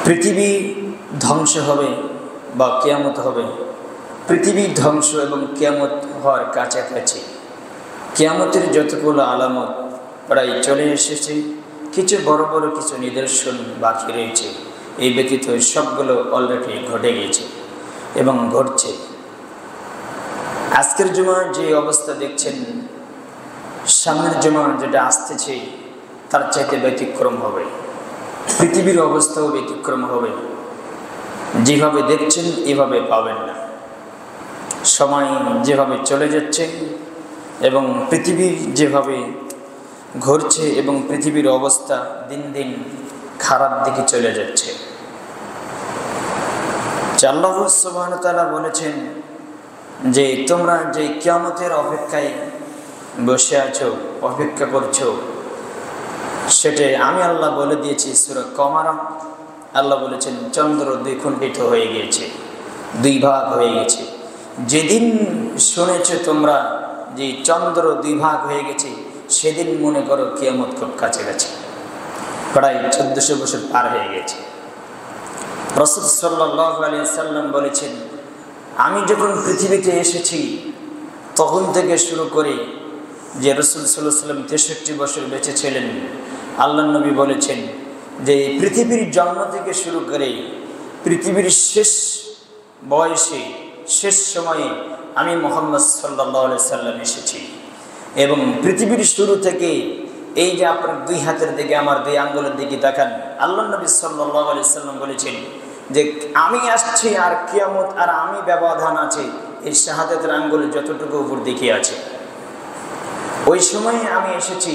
পৃথিবী ধ্বংস হবে বা কিয়ামত হবে। পৃথিবী ধ্বংস এবং কিয়ামত হওয়ার কাছাকাছি। কিয়ামতের যতগুলো আলামত প্রায় চলে এসেছে, কিছু বড় বড় কিছু নিদর্শন বাকি রয়েছে। এই ব্যতীত সবগুলো অলরেডি ঘটে গিয়েছে এবং ঘটছে। আজকের জুমার যে অবস্থা দেখছেন, সামনের জুমা যেটা আসতেছে তার চাইতে ব্যতিক্রম হবে। পৃথিবীর অবস্থাও ব্যতিক্রম হবে। যেভাবে দেখছেন এভাবে পাবেন না। সময় যেভাবে চলে যাচ্ছে এবং পৃথিবী যেভাবে ঘুরছে এবং পৃথিবীর অবস্থা দিন দিন খারাপ দিকে চলে যাচ্ছে। আল্লাহ সুবহানাহু ওয়া তাআলা বলেছেন যে তোমরা যে কিয়ামতের অপেক্ষায় বসে আছো, অপেক্ষা করছো, সেটা আমি আল্লাহ বলে দিয়েছি। সূরা কমার আল্লাহ বলেছেন চন্দ্র দ্বিখণ্ডিত হয়ে গিয়েছে, দুই ভাগ হয়ে গেছে। যেদিন শুনেছ তোমরা যে চন্দ্র দুই ভাগ হয়ে গেছে, সেদিন মনে করো কিয়ামত খুব কাছাকাছি, প্রায় 1400 বছর পার হয়ে গেছে। রাসূল সাল্লাল্লাহু আলাইহি সাল্লাম বলেছেন, আমি যখন পৃথিবীতে এসেছি তখন থেকে শুরু করে যে রাসূল সাল্লাল্লাহু আলাইহি সাল্লাম 63 বছর বেঁচে ছিলেন, আল্লাহর নবী বলেছেন যে পৃথিবীর জন্ম থেকে শুরু করে পৃথিবীর শেষ বয়সে, শেষ সময়ে আমি মুহাম্মদ সাল্লাল্লাহু আলাইহি সাল্লাম এসেছি। এবং পৃথিবীর শুরু থেকে এই যে আপনার দুই হাতের দিকে, আমার দুই আঙ্গুলের দিকে তাকান, আল্লাহর নবী সাল্লাল্লাহু আলাইহি সাল্লাম বলেছেন যে আমি আসছি আর কিয়ামত আর আমি ব্যবধান আছে এই শাহাদাতের আঙ্গুলে যতটুকু উপর দিকে আছে, ওই সময়ে আমি এসেছি।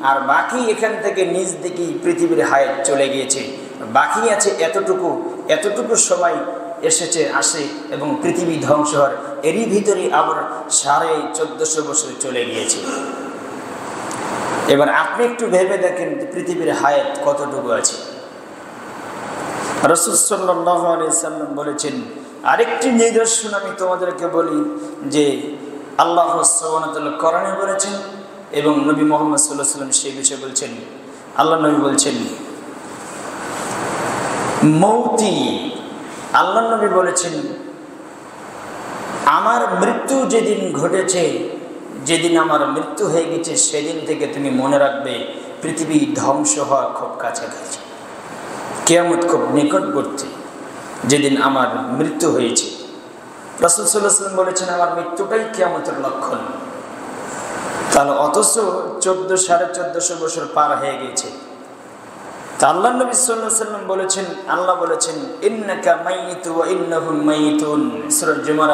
আর বাকি এখান থেকে নিজ দিকে পৃথিবীর হায়াত চলে গিয়েছে, বাকি আছে এতটুকু সময় এসেছে আসে এবং পৃথিবী ধ্বংস হওয়ার এরই ভিতরে আবার 1450 বছর চলে গিয়েছে। এবার আপনি একটু ভেবে দেখেন পৃথিবীর হায়াত কতটুকু আছে। রাসূল সাল্লাল্লাহু আলাইহি সাল্লাম বলেছেন, আরেকটি নিদর্শন আমি তোমাদেরকে বলি যে আল্লাহ সুবহানাহু ওয়া তাআলা কোরআনে বলেছেন এবং নবী মুহাম্মদ সাল্লাল্লাহু আলাইহি সাল্লাম সেই বিষয়ে বলছেন। আল্লাহ নবী বলছেন মৌতি, আল্লাহ নবী বলেছেন আমার মৃত্যু যেদিন ঘটেছে, যেদিন আমার মৃত্যু হয়ে গেছে, সেদিন থেকে তুমি মনে রাখবে পৃথিবী ধ্বংস হওয়া খুব কাছাকাছি, কিয়ামত খুব নিকটবর্তী। যেদিন আমার মৃত্যু হয়েছে, রাসূল সাল্লাল্লাহু আলাইহি সাল্লাম বলেছেন আমার মৃত্যুটাই কিয়ামতের লক্ষণ। তাহলে অথচ 1450 বছর পার হয়ে গেছে। তা আল্লাহ নবী সাল্লাল্লাহু আলাইহি সাল্লাম বলেছেন, আল্লাহ বলেছেন ইন্নাকা মাইয়িতু ওয়া ইন্নাহুম মাইয়িতুন। সূরা জুমার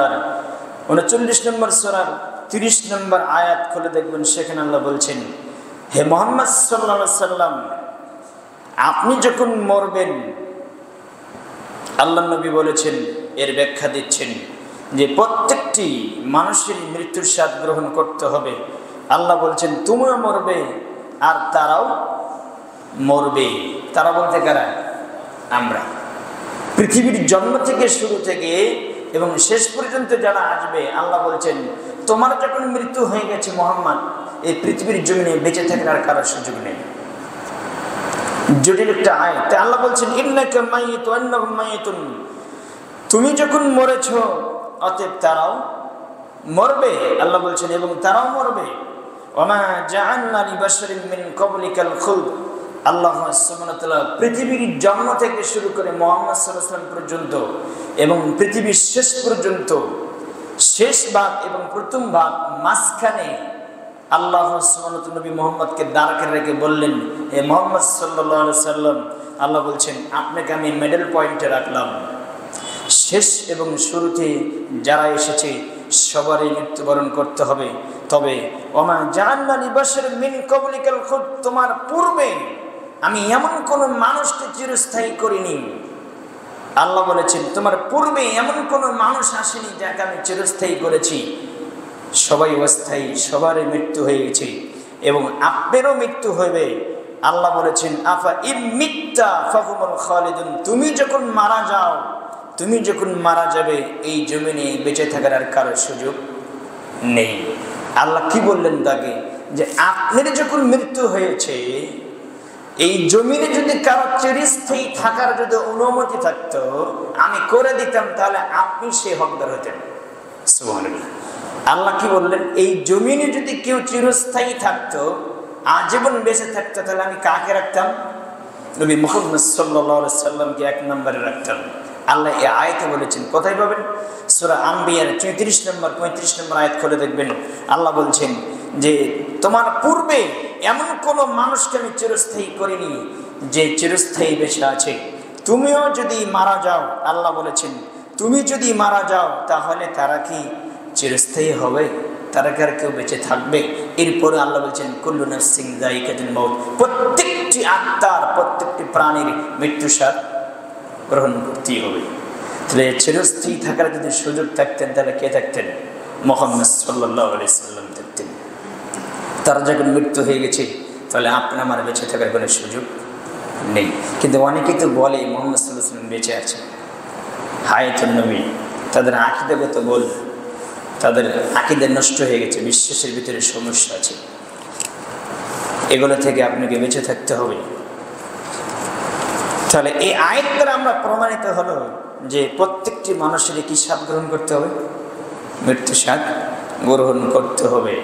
39 নম্বর সূরার 30 নম্বর আয়াত খুলে দেখবেন, সেখানে আল্লাহ বলছেন হে মুহাম্মদ সাল্লাল্লাহু আলাইহি সাল্লাম, আপনি যখন মরবেন, আল্লাহ নবী বলেছেন, এর ব্যাখ্যা দিচ্ছেন যে প্রত্যেকটি মানুষের মৃত্যুর স্বাদ গ্রহণ করতে হবে। আল্লাহ বলছেন তুমিও মরবে আর তারাও মরবে। তারা বলতে কারা? আমরা। পৃথিবীর জন্ম থেকে শুরু থেকে এবং শেষ পর্যন্ত যারা আসবে, আল্লাহ বলছেন তোমার যখন মৃত্যু হয়ে গেছে মুহাম্মদ, এই পৃথিবীর জমিনে বেঁচে থাকার আর কারোর সুযোগ নেই। জটিল একটা আয়াত। আল্লাহ বলছেন ইন্নাকা মাইয়িতু ওয়া ইন্নাহুম মাইয়িতুন, তুমি যখন মরেছ অতএব তারাও মরবে। আল্লাহ বলছেন এবং তারাও মরবে। ওমা জাআলনা লিবাশারিন মিন ক্বাবলিকাল খুলদ, আল্লাহ সুবহানাহু ওয়া তাআলা পৃথিবীর জন্ম থেকে শুরু করে মুহাম্মদ সাল্লাল্লাহু আলাইহি ওয়াসাল্লাম পর্যন্ত এবং পৃথিবীর শেষ পর্যন্ত, শেষ ভাগ এবং প্রথম ভাগ মাঝখানে আল্লাহ সুবহানাহু ওয়া তাআলা নবী মুহাম্মদকে দাঁড় করে রেখে বললেন হে মুহাম্মদ সাল্লাল্লাহু আলাইহি ওয়াসাল্লাম, আল্লাহ বলছেন আপনাকে আমি মিডল পয়েন্টে রাখলাম। শেষ এবং শুরুতে যারা এসেছে সবারই মৃত্যুবরণ করতে হবে। তবে ওমা জাআলনা লিবাশারিন মিন ক্বাবলিকাল খুলদ, তোমার পূর্বে আমি এমন কোন মানুষকে চিরস্থায়ী করিনি। আল্লাহ বলেছেন তোমার পূর্বে এমন কোন মানুষ আসেনি যাকে আমি চিরস্থায়ী করেছি। সবাই অস্থায়ী, সবারই মৃত্যু হয়ে গেছে এবং আপনারও মৃত্যু হবে। আল্লাহ বলেছেন আফা ইমিত্তা ফাহুমুল খালিদুন, তুমি যখন মারা যাও, তুমি যখন মারা যাবে, এই জমিনে বেঁচে থাকার আর কারো সুযোগ নেই। আল্লাহ কি বললেন তাকে যে আপনার যখন মৃত্যু হয়েছে এই জমিনে যদি কারো চিরস্থায়ী থাকার যদি অনুমতি থাকতো আমি করে দিতাম, তাহলে আপনি সেই হকদার হতেন। সুবহানাল্লাহ। আল্লাহ কি বললেন? এই জমিনে যদি কেউ চিরস্থায়ী থাকতো, আজীবন বেঁচে থাকতো, তাহলে আমি কাকে রাখতাম? নবী মুহাম্মদ সাল্লাল্লাহু আলাইহি সাল্লামকে এক নম্বরে রাখতাম। আল্লাহ এই আয়াতে বলেছেন, কোথায় পাবেন? সূরা আম্বিয়ার 34 নম্বর 35 নম্বর আয়াত খুলে দেখবেন। আল্লাহ বলছেন যে তোমার পূর্বে এমন কোন মানুষকে আমি চিরস্থায়ী করিনি যে চিরস্থায়ী বেঁচে আছে। তুমিও যদি মারা যাও, আল্লাহ বলেছেন তুমি যদি মারা যাও তাহলে তারা কি চিরস্থায়ী হবে? তারা কি আর কেউ বেঁচে থাকবে? এরপরে আল্লাহ বলছেন কুল্লু নাফসিন যায়িকাতুল মাউত, প্রত্যেকটি আত্মার প্রত্যেকটি প্রাণীর মৃত্যু স্বাদ গ্রহণ করতেই হবে। তাহলে চিরস্থায়ী থাকার যদি সুযোগ থাকতেন তাহলে কে থাকতেন? মুহাম্মদ সাল্লাল্লাহু আলাইহি সাল্লাম থাকতেন। তার যখন মৃত্যু হয়ে গেছে তাহলে আপনার আমার বেঁচে থাকার কোনো সুযোগ নেই। কিন্তু অনেকেই তো বলে মুহাম্মদ সাল্লাল্লাহু আলাইহি সাল্লাম বেঁচে আছে, হায়াতুন নবী। তাদের আকীদাগত বল, তাদের আকীদা নষ্ট হয়ে গেছে, বিশ্বাসের ভিতরে সমস্যা আছে। এগুলো থেকে আপনাকে বেঁচে থাকতে হবে। তাহলে এই আয়াত দ্বারা আমরা প্রমাণিত হলো যে প্রত্যেকটি মানুষের কি স্বাদ গ্রহণ করতে হবে? মৃত্যু স্বাদ গ্রহণ করতে হবে।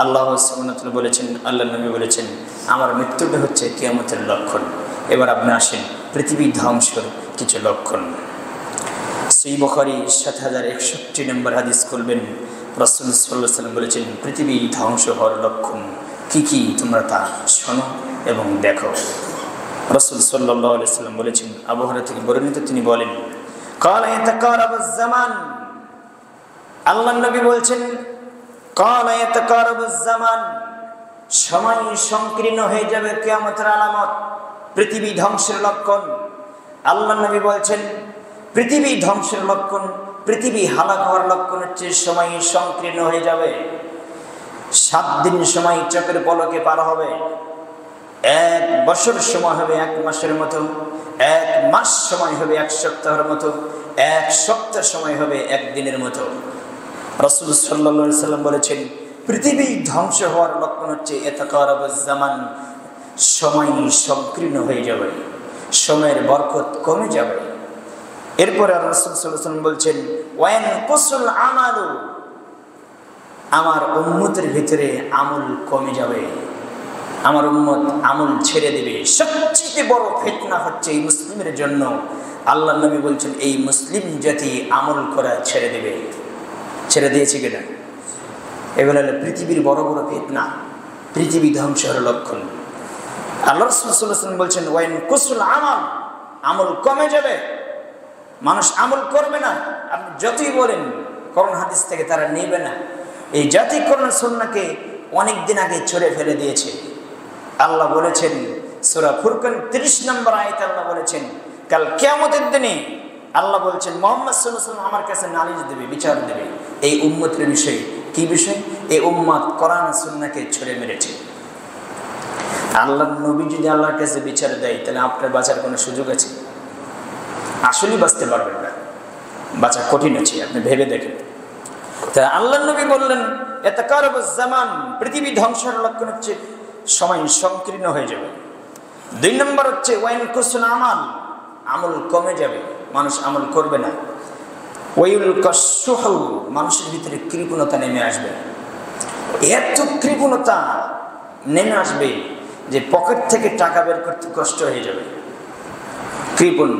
আল্লাহ সুবহানাহু ওয়া তাআলা বলেছেন, আল্লাহ নবী বলেছেন আমার মৃত্যুটা হচ্ছে কিয়ামতের লক্ষণ। এবার আপনি আসেন পৃথিবী ধ্বংসের কিছু লক্ষণ। সহিহ বুখারী ৭০৬১ নম্বর হাদিস খুলবেন। রাসূল সাল্লাল্লাহু আলাইহি ওয়াসাল্লাম বলেছেন পৃথিবী ধ্বংস হওয়ার লক্ষণ কি কি তোমরা তা শোনো এবং দেখো। রাসূল সাল্লাল্লাহু আলাইহি ওয়াসাল্লাম বলেছেন, আবু হুরায়রা থেকে বর্ণিত, তিনি বলেন ক্বালা ইয়াতাকারাবুজ জামান, আল্লাহর নবী বলছেন ক্বালা ইয়াতাকারাবুজ জামান, সময় সংকীর্ণ হয়ে যাবে, কিয়ামতের আলামত, পৃথিবী ধ্বংসের লক্ষণ। আল্লাহর নবী বলছেন পৃথিবী ধ্বংসের লক্ষণ, পৃথিবী হালাক হওয়ার লক্ষণ হচ্ছে সময় সংকীর্ণ হয়ে যাবে। 7 দিন সময় চোখের পলকে পার হবে, 1 বছর সময় হবে 1 মাসের মতো, 1 মাস সময় হবে 1 সপ্তাহের মতো, 1 সপ্তাহ সময় হবে 1 দিনের মতো। রাসূল সাল্লাল্লাহু আলাইহি ওয়াসাল্লাম বলেছেন পৃথিবী ধ্বংস হওয়ার লক্ষণ হচ্ছে ইয়াতাকারাবুজ জামান, সময় সংকীর্ণ হয়ে যাবে, সময়ের বরকত কমে যাবে। এরপরে রাসূল সাল্লাল্লাহু আলাইহি ওয়াসাল্লাম বলছেন ওয়ায়ানকুসুল আমালু, আমার উম্মতের ভিতরে আমল কমে যাবে, আমার উম্মত আমল ছেড়ে দেবে। সবচেয়ে বড় ফিতনা হচ্ছে এই মুসলিমের জন্য। আল্লাহ নবী বলছেন এই মুসলিম জাতি আমল করা ছেড়ে দেবে। ছেড়ে দিয়েছে কিনা? এগুলো হলো পৃথিবীর বড় বড় ফিতনা, পৃথিবী ধ্বংসের লক্ষণ। আল্লাহ রাসূল সাল্লাল্লাহু আলাইহি ওয়াসাল্লাম বলছেন ওয়ায়ানকুসুল আমাল, আমল কমে যাবে, মানুষ আমল করবে না। আপনি যতই বলেন কোরআন হাদিস থেকে তারা নেবে না। এই জাতি কোরআন সুন্নাহকে অনেক দিন আগে ছড়ে ফেলে দিয়েছে। আল্লাহ বলেছেন সূরা ফুরকান 30 নম্বর আয়াতে আল্লাহ বলেছেন কাল কিয়ামতের দিনে আল্লাহ বলছেন মুহাম্মদ সাল্লাল্লাহু আলাইহি ওয়াসাল্লাম আমার কাছে নালিশ দেবে, বিচার দেবে এই উম্মতের বিষয়ে। কি বিষয়? এই উম্মত কোরআন সুন্নাহকে ছড়ে মেরেছে। আল্লাহর নবী যদি আল্লাহর কাছে বিচার দেয় তাহলে আপনার বাঁচার কোনো সুযোগ আছে? আসলেই বাঁচতে পারবেন না, বাঁচা কঠিন আছে। আপনি ভেবে দেখেন। তা আল্লাহর নবী বললেন ইয়াতাকারাবুজ জামান, পৃথিবী ধ্বংসের লক্ষণ হচ্ছে সময় সংকীর্ণ হয়ে যাবে। 2 নম্বর হচ্ছে ওয়ায়ানকুসুল আমাল, আমল কমে যাবে, মানুষ আমল করবে না। ওয়ায়ুলকাসুহু, মানুষের ভিতরে কৃপণতা নেমে আসবে। এত কৃপণতা নেমে আসবে যে পকেট থেকে টাকা বের করতে কষ্ট হয়ে যাবে। কৃপণ,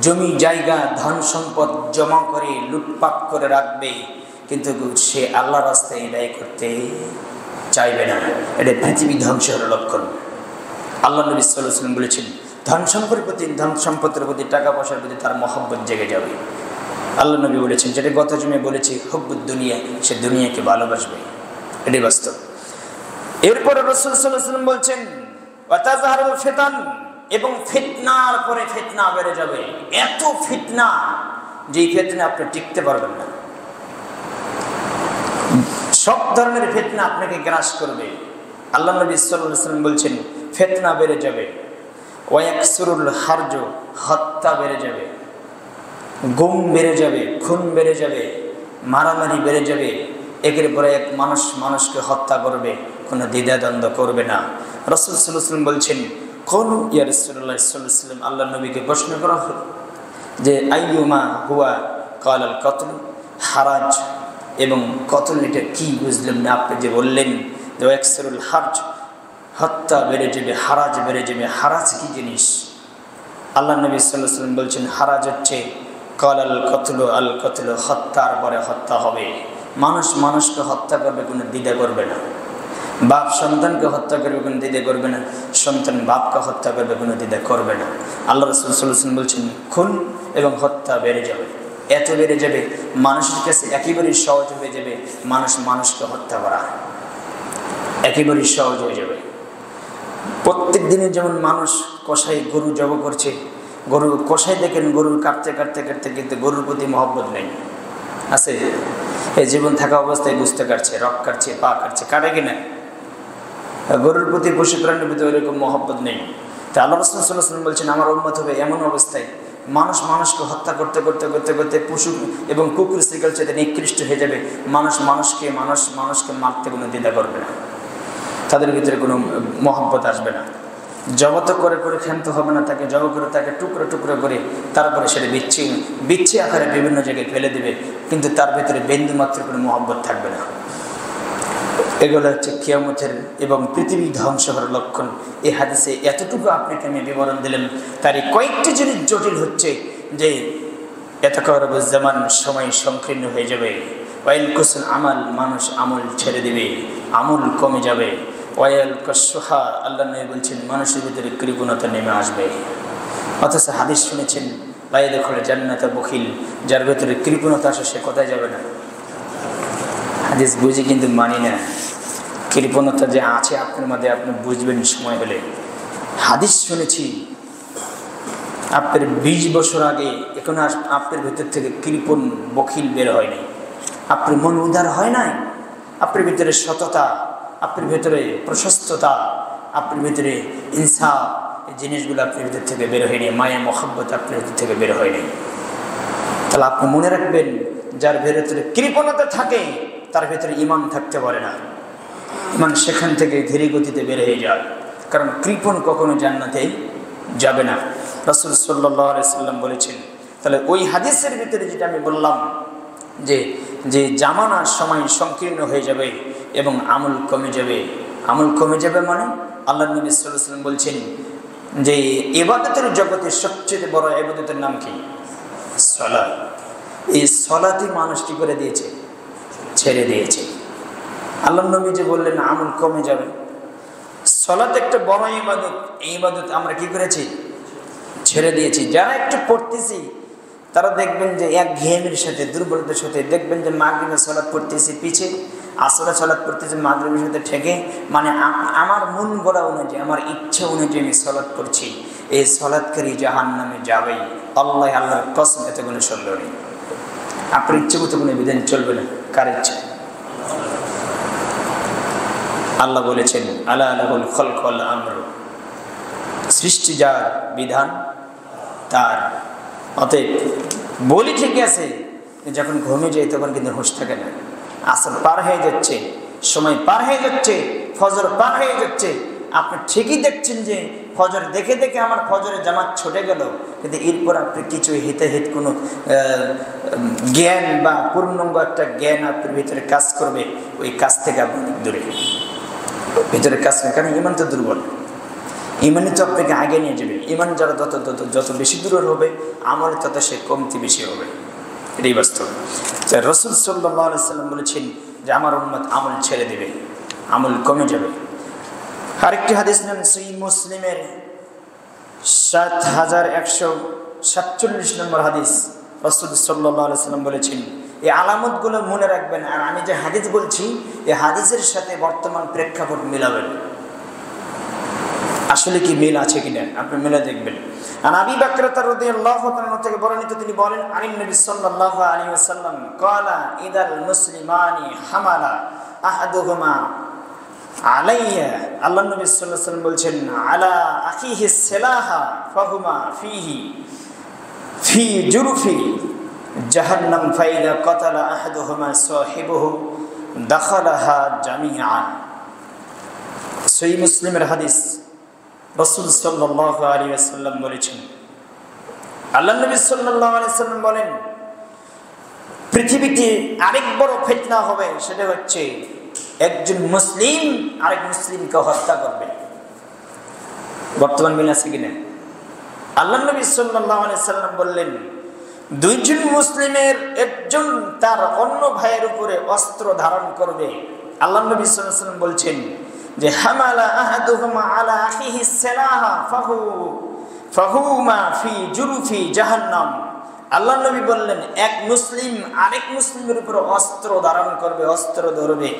জমি জায়গা ধন সম্পদ জমা করে লুটপাট করে রাখবে, কিন্তু সে আল্লাহর রাস্তায় ব্যয় করতে চাইবে না। এটা পৃথিবী ধ্বংসের লক্ষণ। আল্লাহ নবী সাল্লাল্লাহু আলাইহি ওয়াসাল্লাম বলেছেন ধন সম্পদের প্রতি টাকা পয়সার প্রতি তার মহব্বত জেগে যাবে। আল্লাহ নবী বলেছেন, যেটা গত জমে বলেছি, হুব্বুদ দুনিয়া, সে দুনিয়াকে ভালোবাসবে। এটাই বাস্তব। এরপরে রাসূল সাল্লাল্লাহু আলাইহি ওয়াসাল্লাম বলছেন ওয়াতাযহারুল ফিতান, এবং ফিতনার পরে ফিতনা বেড়ে যাবে। এত ফিতনা যেই ফিতনা আপনি টিকতে পারবেন না। সব ধরনের ফিতনা আপনাকে গ্রাস করবে। আল্লাহ নবী সাল্লাল্লাহু আলাইহি ওয়াসাল্লাম বলছেন ফিতনা বেড়ে যাবে, ওয়ায়াকসুরুল হারজ, হত্যা বেড়ে যাবে, গুম বেড়ে যাবে, খুন বেড়ে যাবে, মারামারি বেড়ে যাবে। একের পরে এক মানুষ মানুষকে হত্যা করবে, কোনো দ্বিধাদ্বন্দ্ব করবে না। রাসূল সাল্লাল্লাহু আলাইহি ওয়াসাল্লাম বলছেন কোন ইয়া রাসূলুল্লাহ সাল্লাল্লাহু আলাইহি ওয়াসাল্লাম, আল্লাহ নবীকে প্রশ্ন করা হলো যে আইয়ুমা হুয়া ক্বাল আল কতল, হারাজ এবং কতল এটা কি বুঝলেন না? আপনি যে বললেন যে ওয়াকসরুল হারজ, হত্যা বেড়ে যাবে, হারাজ বেড়ে যাবে। হারাজ কি জিনিস? আল্লাহ নবী সাল্লাল্লাহু আলাইহি ওয়াসাল্লাম বলছেন হারাজ হচ্ছে ক্বাল আল কতল, আল কতল হত্যার পরে হত্যা হবে। মানুষ মানুষকে হত্যা করবে, কোনো দ্বিধা করবে না। বাপ সন্তানকে হত্যা করবে, কোনো দ্বিধা করবে না। সন্তান বাপকে হত্যা করবে, কোনো দ্বিধা করবে না। আল্লাহ রাসূল সাল্লাল্লাহু আলাইহি ওয়াসাল্লাম বলছেন খুন এবং হত্যা বেড়ে যাবে, এত বেড়ে যাবে মানুষের কাছে একেবারেই সহজ হয়ে যাবে মানুষ মানুষকে হত্যা করা, একেবারেই সহজ হয়ে যাবে। প্রত্যেক দিনে যেমন মানুষ কষাই গরু জব করছে, গরু কষাই দেখেন গরু কাটতে কাটতে কাটতে কিন্তু গরুর প্রতি মহব্বত নেই, আছে? এই জীবন থাকা অবস্থায় বুঝতে কাটছে, রক কাটছে, পা কাটছে, কাটে কিনা? গরুর প্রতি পশু প্রাণীর প্রতি ওইরকম মহব্বত নেই। তা আল্লাহ রাসূল সাল্লাল্লাহু আলাইহি ওয়াসাল্লাম বলছেন আমার উম্মত হবে এমন অবস্থায় মানুষ মানুষকে হত্যা করতে করতে করতে করতে পশু এবং কুকুর শ্রীকাল চেয়ে নিকৃষ্ট হয়ে যাবে। মানুষ মানুষকে মারতে কোনো দ্বিধা করবে না, তাদের ভিতরে কোনো মহব্বত আসবে না। জগত করে করে ক্ষান্ত হবে না, তাকে জব করে তাকে টুকরো টুকরো করে তারপরে সেটা বিচ্ছি আকারে বিভিন্ন জায়গায় ফেলে দেবে, কিন্তু তার ভিতরে বিন্দুমাত্র কোনো মহব্বত থাকবে না। এগুলো হচ্ছে কিয়ামতের এবং পৃথিবী ধ্বংস হওয়ার লক্ষণ। এই হাদিসে এতটুকু আপনাকে আমি বিবরণ দিলাম। তার কয়েকটি জিনিস জটিল হচ্ছে যে এতকারবুজ্জামান সময় সংকীর্ণ হয়ে যাবে, ওয়াইল কুসুল আমাল মানুষ আমল ছেড়ে দেবে, আমল কমে যাবে। ওয়াইল কসুহা আল্লাহ নবী বলছেন মানুষের ভিতরে কৃপণতা নেমে আসবে। অথচ হাদিস শুনেছেন লাই দেখলে জান্নাত বখিল, যার ভিতরে কৃপণতা আসে সে কোথায় যাবে না। হাদিস বুঝি কিন্তু মানি না। কৃপণতা যে আছে আপনার মধ্যে আপনি বুঝবেন সময় হলে। হাদিস শুনেছি আপনার 20 বছর আগে, এখন আপনার ভেতর থেকে কৃপণ বখিল বের হয় নাই, আপনার মন উদার হয় নাই, আপনার ভিতরে সততা, আপনার ভিতরে প্রশস্ততা, আপনার ভিতরে ইনসাফ, এই জিনিসগুলো আপনার ভিতর থেকে বের হয়নি, মায়া মহব্বত আপনার ভিতর থেকে বের হয়নি। তাহলে আপনি মনে রাখবেন যার ভেতরে কৃপণতা থাকে তার ভেতরে ঈমান থাকতে পারে না, ঈমান সেখান থেকে ধীরে গতিতে বের হয়ে যায়, কারণ কৃপণ কখনো জান্নাতে যাবে না। রাসূল সাল্লাল্লাহু আলাইহি সাল্লাম বলেছেন। তাহলে ওই হাদিসের ভিতরে যেটা আমি বললাম যে জামানার সময় সংকীর্ণ হয়ে যাবে এবং আমল কমে যাবে। আমল কমে যাবে মানে আল্লাহ নবী সাল্লাল্লাহু আলাইহি সাল্লাম বলছেন যে ইবাদতের জগতে সবচেয়ে বড় ইবাদতের নাম কি? সালাত। এই সালাতই মানুষ কি করে দিয়েছে? ছেড়ে দিয়েছে। আল্লাহ নবী যে বললেন আমল কমে যাবে, সালাত একটা বড় ইবাদত, এই ইবাদত আমরা কি করেছি? ছেড়ে দিয়েছি। যারা একটু পড়তেছি তারা দেখবেন যে এক ঘেয়েমের সাথে, দুর্বলতার সাথে, দেখবেন যে মাগরিবের সালাত পড়তেছি পিছে, আসরের সালাত পড়তেছি মাগরিবের সাথে ঠেকে, মানে আমার মন গড়া অনুযায়ী, আমার ইচ্ছা অনুযায়ী আমি সালাত পড়ছি। এই সালাতকারী জাহান্নামে যাবেই। আল্লাহর কসম, এতে কোনো সন্দেহ নেই। আপনার ইচ্ছে মতো কোনো বিধান চলবে না। কার ইচ্ছা? আল্লাহ বলেছেন আলা লাহুল খালক ওয়াল আমর, সৃষ্টি যার, বিধান তার। অতএব বলি ঠিক আছে, যখন ঘুমে যায় তখন কিন্তু হুঁশ থাকে না। আসর পার হয়ে যাচ্ছে, সময় পার হয়ে যাচ্ছে, ফজর পার হয়ে যাচ্ছে, আপনি ঠিকই দেখছেন যে ফজর দেখে দেখে আমার ফজরের জামাত ছুটে গেল, কিন্তু এরপর আপনি কিছু হিতাহিত কোনো জ্ঞান বা পূর্ণাঙ্গ একটা জ্ঞান আপনার ভিতরে কাজ করবে, ওই কাজ থেকে আপনি দূরে, ভিতরে কাজ করে। কারণ ইমান তো দুর্বল, ইমানই তো আপনাকে আগে নিয়ে যাবে। ইমান যারা যত বেশি দূরের হবে, আমলে তত সে কমতি বেশি হবে। এটাই বাস্তব। রাসূল সাল্লাল্লাহু আলাইহি সাল্লাম বলেছেন যে আমার উম্মত আমল ছেড়ে দেবে, আমল কমে যাবে। আরেকটি হাদিস নেন সহিহ মুসলিমের 7147 নম্বর হাদিস। রাসূল সাল্লাল্লাহু আলাইহি সাল্লাম বলেছেন এই আলামতগুলো মনে রাখবেন, আর আমি যে হাদিস বলছি এই হাদিসের সাথে বর্তমান প্রেক্ষাপট মিলাবেন, আসলে কি মিল আছে কিনা আপনি মিলে দেখবেন। আর আবি বকর রাদিয়াল্লাহু তাআলা থেকে বর্ণিত, তিনি বলেন আনিন নবী সাল্লাল্লাহু আলাইহি ওয়াসাল্লাম ক্বালা ইদাল মুসলিমানি হামালা আহাদুহুমা আলাইয়া, আল্লাহ নবী সাল্লাল্লাহু আলাইহি ওয়াসাল্লাম বলছেন আলা আখিহি সিলাহা ফাহুমা ফি জুরফি জাহান্নাম ফাইদা কাতালা আহাদুহুমা সাহিবুহু দাখালাহা জামিআ। সহিহ মুসলিমের হাদিস। রাসূল সাল্লাল্লাহু আলাইহি ওয়াসাল্লাম বলেছেন, আল্লাহ নবী সাল্লাল্লাহু আলাইহি ওয়াসাল্লাম বলেন, পৃথিবীতে আরেক বড় ফিতনা হবে, সেটা হচ্ছে একজন মুসলিম আরেক মুসলিমকে হত্যা করবে। বর্তমান মিল আছে কিনা? আল্লাহ নবী সাল্লাল্লাহু আলাইহি ওয়াসাল্লাম বললেন, দুইজন মুসলিমের একজন তার অন্য ভাইয়ের উপরে অস্ত্র ধারণ করবে। আল্লাহ নবী সাল্লাল্লাহু আলাইহি ওয়াসাল্লাম বলছেন যে হামালা আহাদুহুমা আলা আখিহি সালাহা ফাহুমা ফি জুরুফি জাহান্নাম। আল্লাহ নবী বললেন, এক মুসলিম আরেক মুসলিমের উপর অস্ত্র ধারণ করবে, অস্ত্র ধরবে।